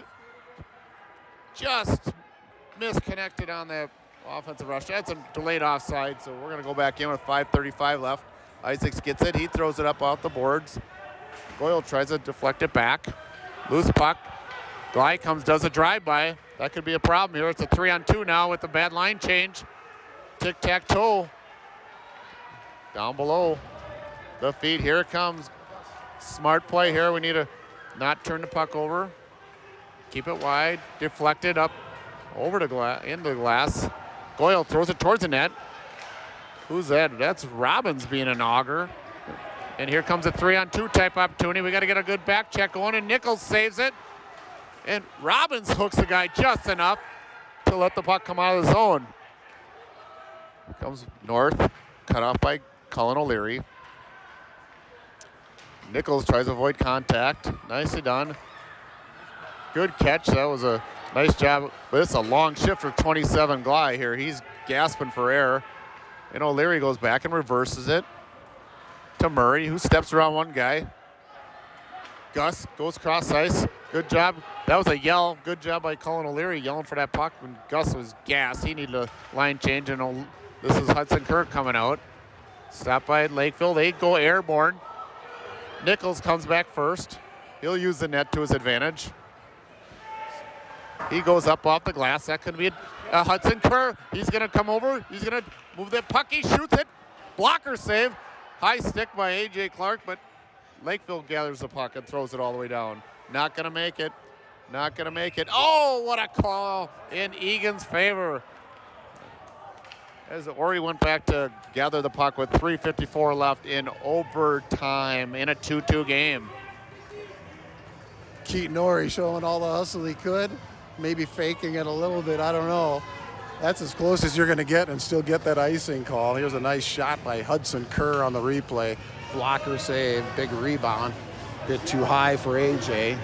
just misconnected on the offensive rush. That's a delayed offside, so we're going to go back in with 5:35 left. Isaacs gets it. He throws it up off the boards. Goyle tries to deflect it back. Loose puck. Gly comes, does a drive-by. That could be a problem here. It's a 3-on-2 now with the bad line change. Tic-tac-toe. Down below the feet. Here it comes. Smart play here. We need to not turn the puck over. Keep it wide. Deflected up over to into the glass. Goyle throws it towards the net. Who's that? That's Robbins being an auger. And here comes a 3-on-2 type opportunity. We got to get a good back check going, and Nichols saves it. And Robbins hooks the guy just enough to let the puck come out of the zone. Here comes North, cut off by Cullen O'Leary. Nichols tries to avoid contact. Nicely done. Good catch. That was a nice job. But it's a long shift for 27 Gly here. He's gasping for air. And O'Leary goes back and reverses it to Murray, who steps around one guy. Gus goes cross ice. Good job. That was a yell. Good job by Cullen O'Leary yelling for that puck when Gus was gassed. He needed a line change, and this is Hudson Kirk coming out. Stopped by Lakeville. They go airborne. Nichols comes back first. He'll use the net to his advantage. He goes up off the glass. That could be a Hudson Kerr. He's going to come over. He's going to move that puck. He shoots it. Blocker save. High stick by A.J. Clark, but Lakeville gathers the puck and throws it all the way down. Not going to make it. Not going to make it. Oh, what a call in Egan's favor. As Ori went back to gather the puck with 3:54 left in overtime in a 2-2 game. Keaton Ori showing all the hustle he could. Maybe faking it a little bit, I don't know. That's as close as you're going to get and still get that icing call. Here's a nice shot by Hudson Kerr on the replay. Blocker save, big rebound. Bit too high for AJ,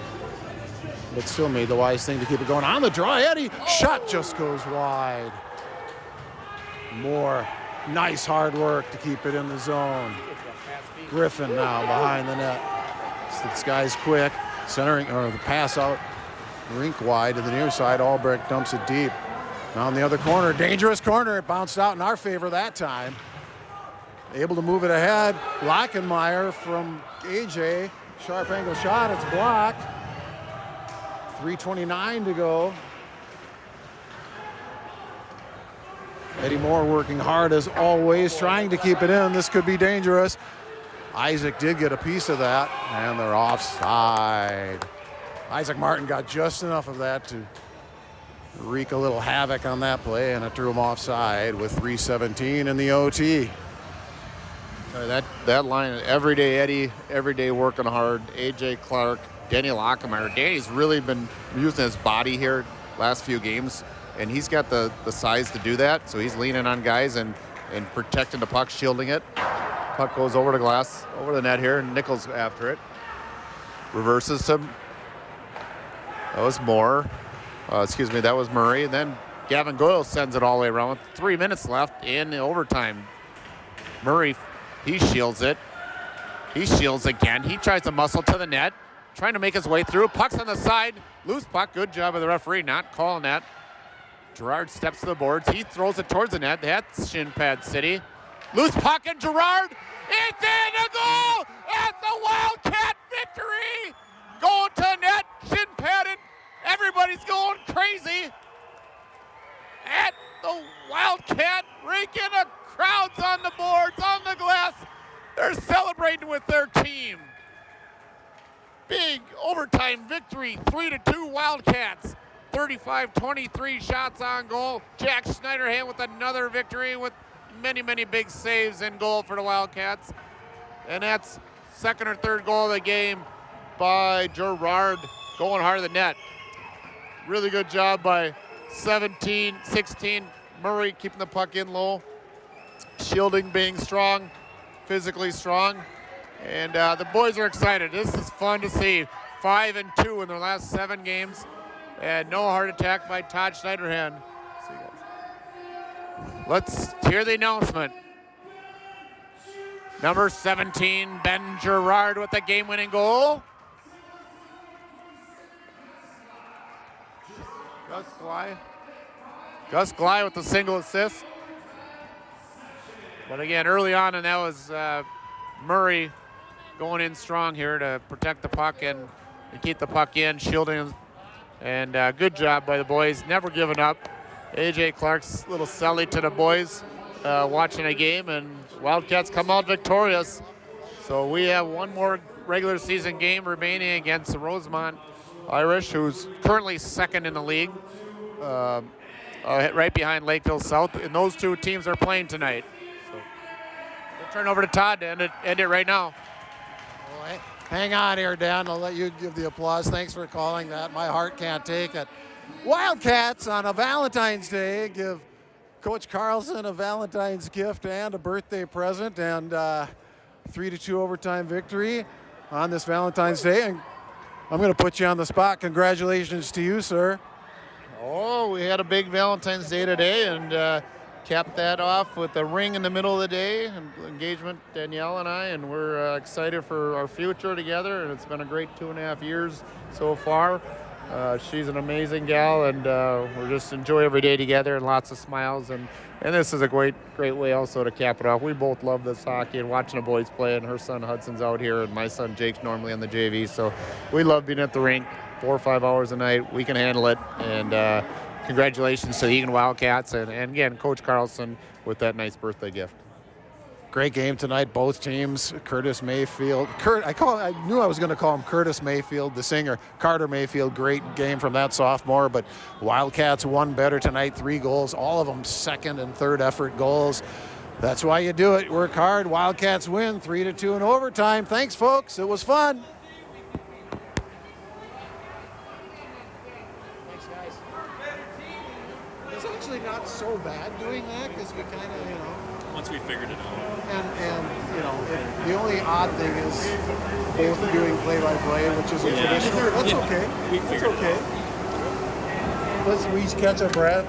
but still made the wise thing to keep it going. On the draw, Eddie, shot just goes wide. More nice hard work to keep it in the zone. Griffin now behind the net. So this guy's quick, centering, or the pass out, rink wide to the near side. Albrecht dumps it deep. Now in the other corner, dangerous corner. It bounced out in our favor that time. able to move it ahead. Lockenmeyer from AJ. Sharp angle shot. It's blocked. 3:29 to go. Eddie Moore working hard as always, trying to keep it in. This could be dangerous. Isaac did get a piece of that, and they're offside. Isaac Martin got just enough of that to wreak a little havoc on that play, and it threw him offside with 3:17 in the OT. That line, everyday Eddie, every day working hard. AJ Clark, Danny Lockemeyer. Danny's really been using his body here last few games, and he's got the size to do that. So he's leaning on guys and protecting the puck, shielding it. Puck goes over the glass, over the net here, and Nichols after it. Reverses him. That was Moore. That was Murray. And then Gavin Goyle sends it all the way around with 3 minutes left in the overtime. Murray, he shields it. He shields again. He tries to muscle to the net, trying to make his way through. Puck's on the side. Loose puck. Good job of the referee not calling that. Gerard steps to the boards. He throws it towards the net. That's shin pad city. Loose puck and Gerard. It's in a goal. It's the Wildcat victory. Going to net. Shin padded. Everybody's going crazy. At the Wildcat, raking the crowds on the boards, on the glass. They're celebrating with their team. Big overtime victory, 3-2 Wildcats. 35-23 shots on goal. Jack Schneiderhan with another victory with many, many big saves in goal for the Wildcats. And that's second or third goal of the game by Gerard, going hard of the net. Really good job by 16 Murray, keeping the puck in low. Shielding being strong, physically strong. And the boys are excited. This is fun to see. 5-2 in their last 7 games. And no heart attack by Todd Schneiderhan. See you guys. Let's hear the announcement. Number 17, Ben Gerard with the game-winning goal. Gus Glye with the single assist. But again, early on, and that was Murray going in strong here to protect the puck and keep the puck in, shielding. And good job by the boys, never giving up. AJ Clark's little celly to the boys watching a game, and Wildcats come out victorious. So we have one more regular season game remaining against the Rosemont Irish, who's currently second in the league, right behind Lakeville South. And those two teams are playing tonight. So we'll turn over to Todd to end it right now. Hang on here, Dan. I'll let you give the applause. Thanks for calling that. My heart can't take it. Wildcats on a Valentine's Day give Coach Carlson a Valentine's gift and a birthday present, and 3-2 overtime victory on this Valentine's Day. And I'm going to put you on the spot. Congratulations to you, sir. Oh, we had a big Valentine's Day today, and capped that off with a ring in the middle of the day, engagement, Danielle and I, and we're excited for our future together, and it's been a great 2.5 years so far. She's an amazing gal, and we're just enjoy every day together and lots of smiles, and this is a great way also to cap it off. We both love this hockey and watching the boys play, and her son Hudson's out here, and my son Jake's normally on the JV, so we love being at the rink 4 or 5 hours a night. We can handle it, and congratulations to the Egan Wildcats, and again, Coach Carlson with that nice birthday gift. Great game tonight, both teams. Curtis Mayfield. I knew I was going to call him Curtis Mayfield, the singer. Carter Mayfield, great game from that sophomore, but Wildcats won better tonight, 3 goals, all of them second and third effort goals. That's why you do it. Work hard. Wildcats win 3-2 in overtime. Thanks, folks. It was fun. Not so bad doing that, because we kind of, once we figured it out. And the only odd thing is both doing play-by-play, which is a traditional. That's okay. We figured it out. Let's each catch our breath.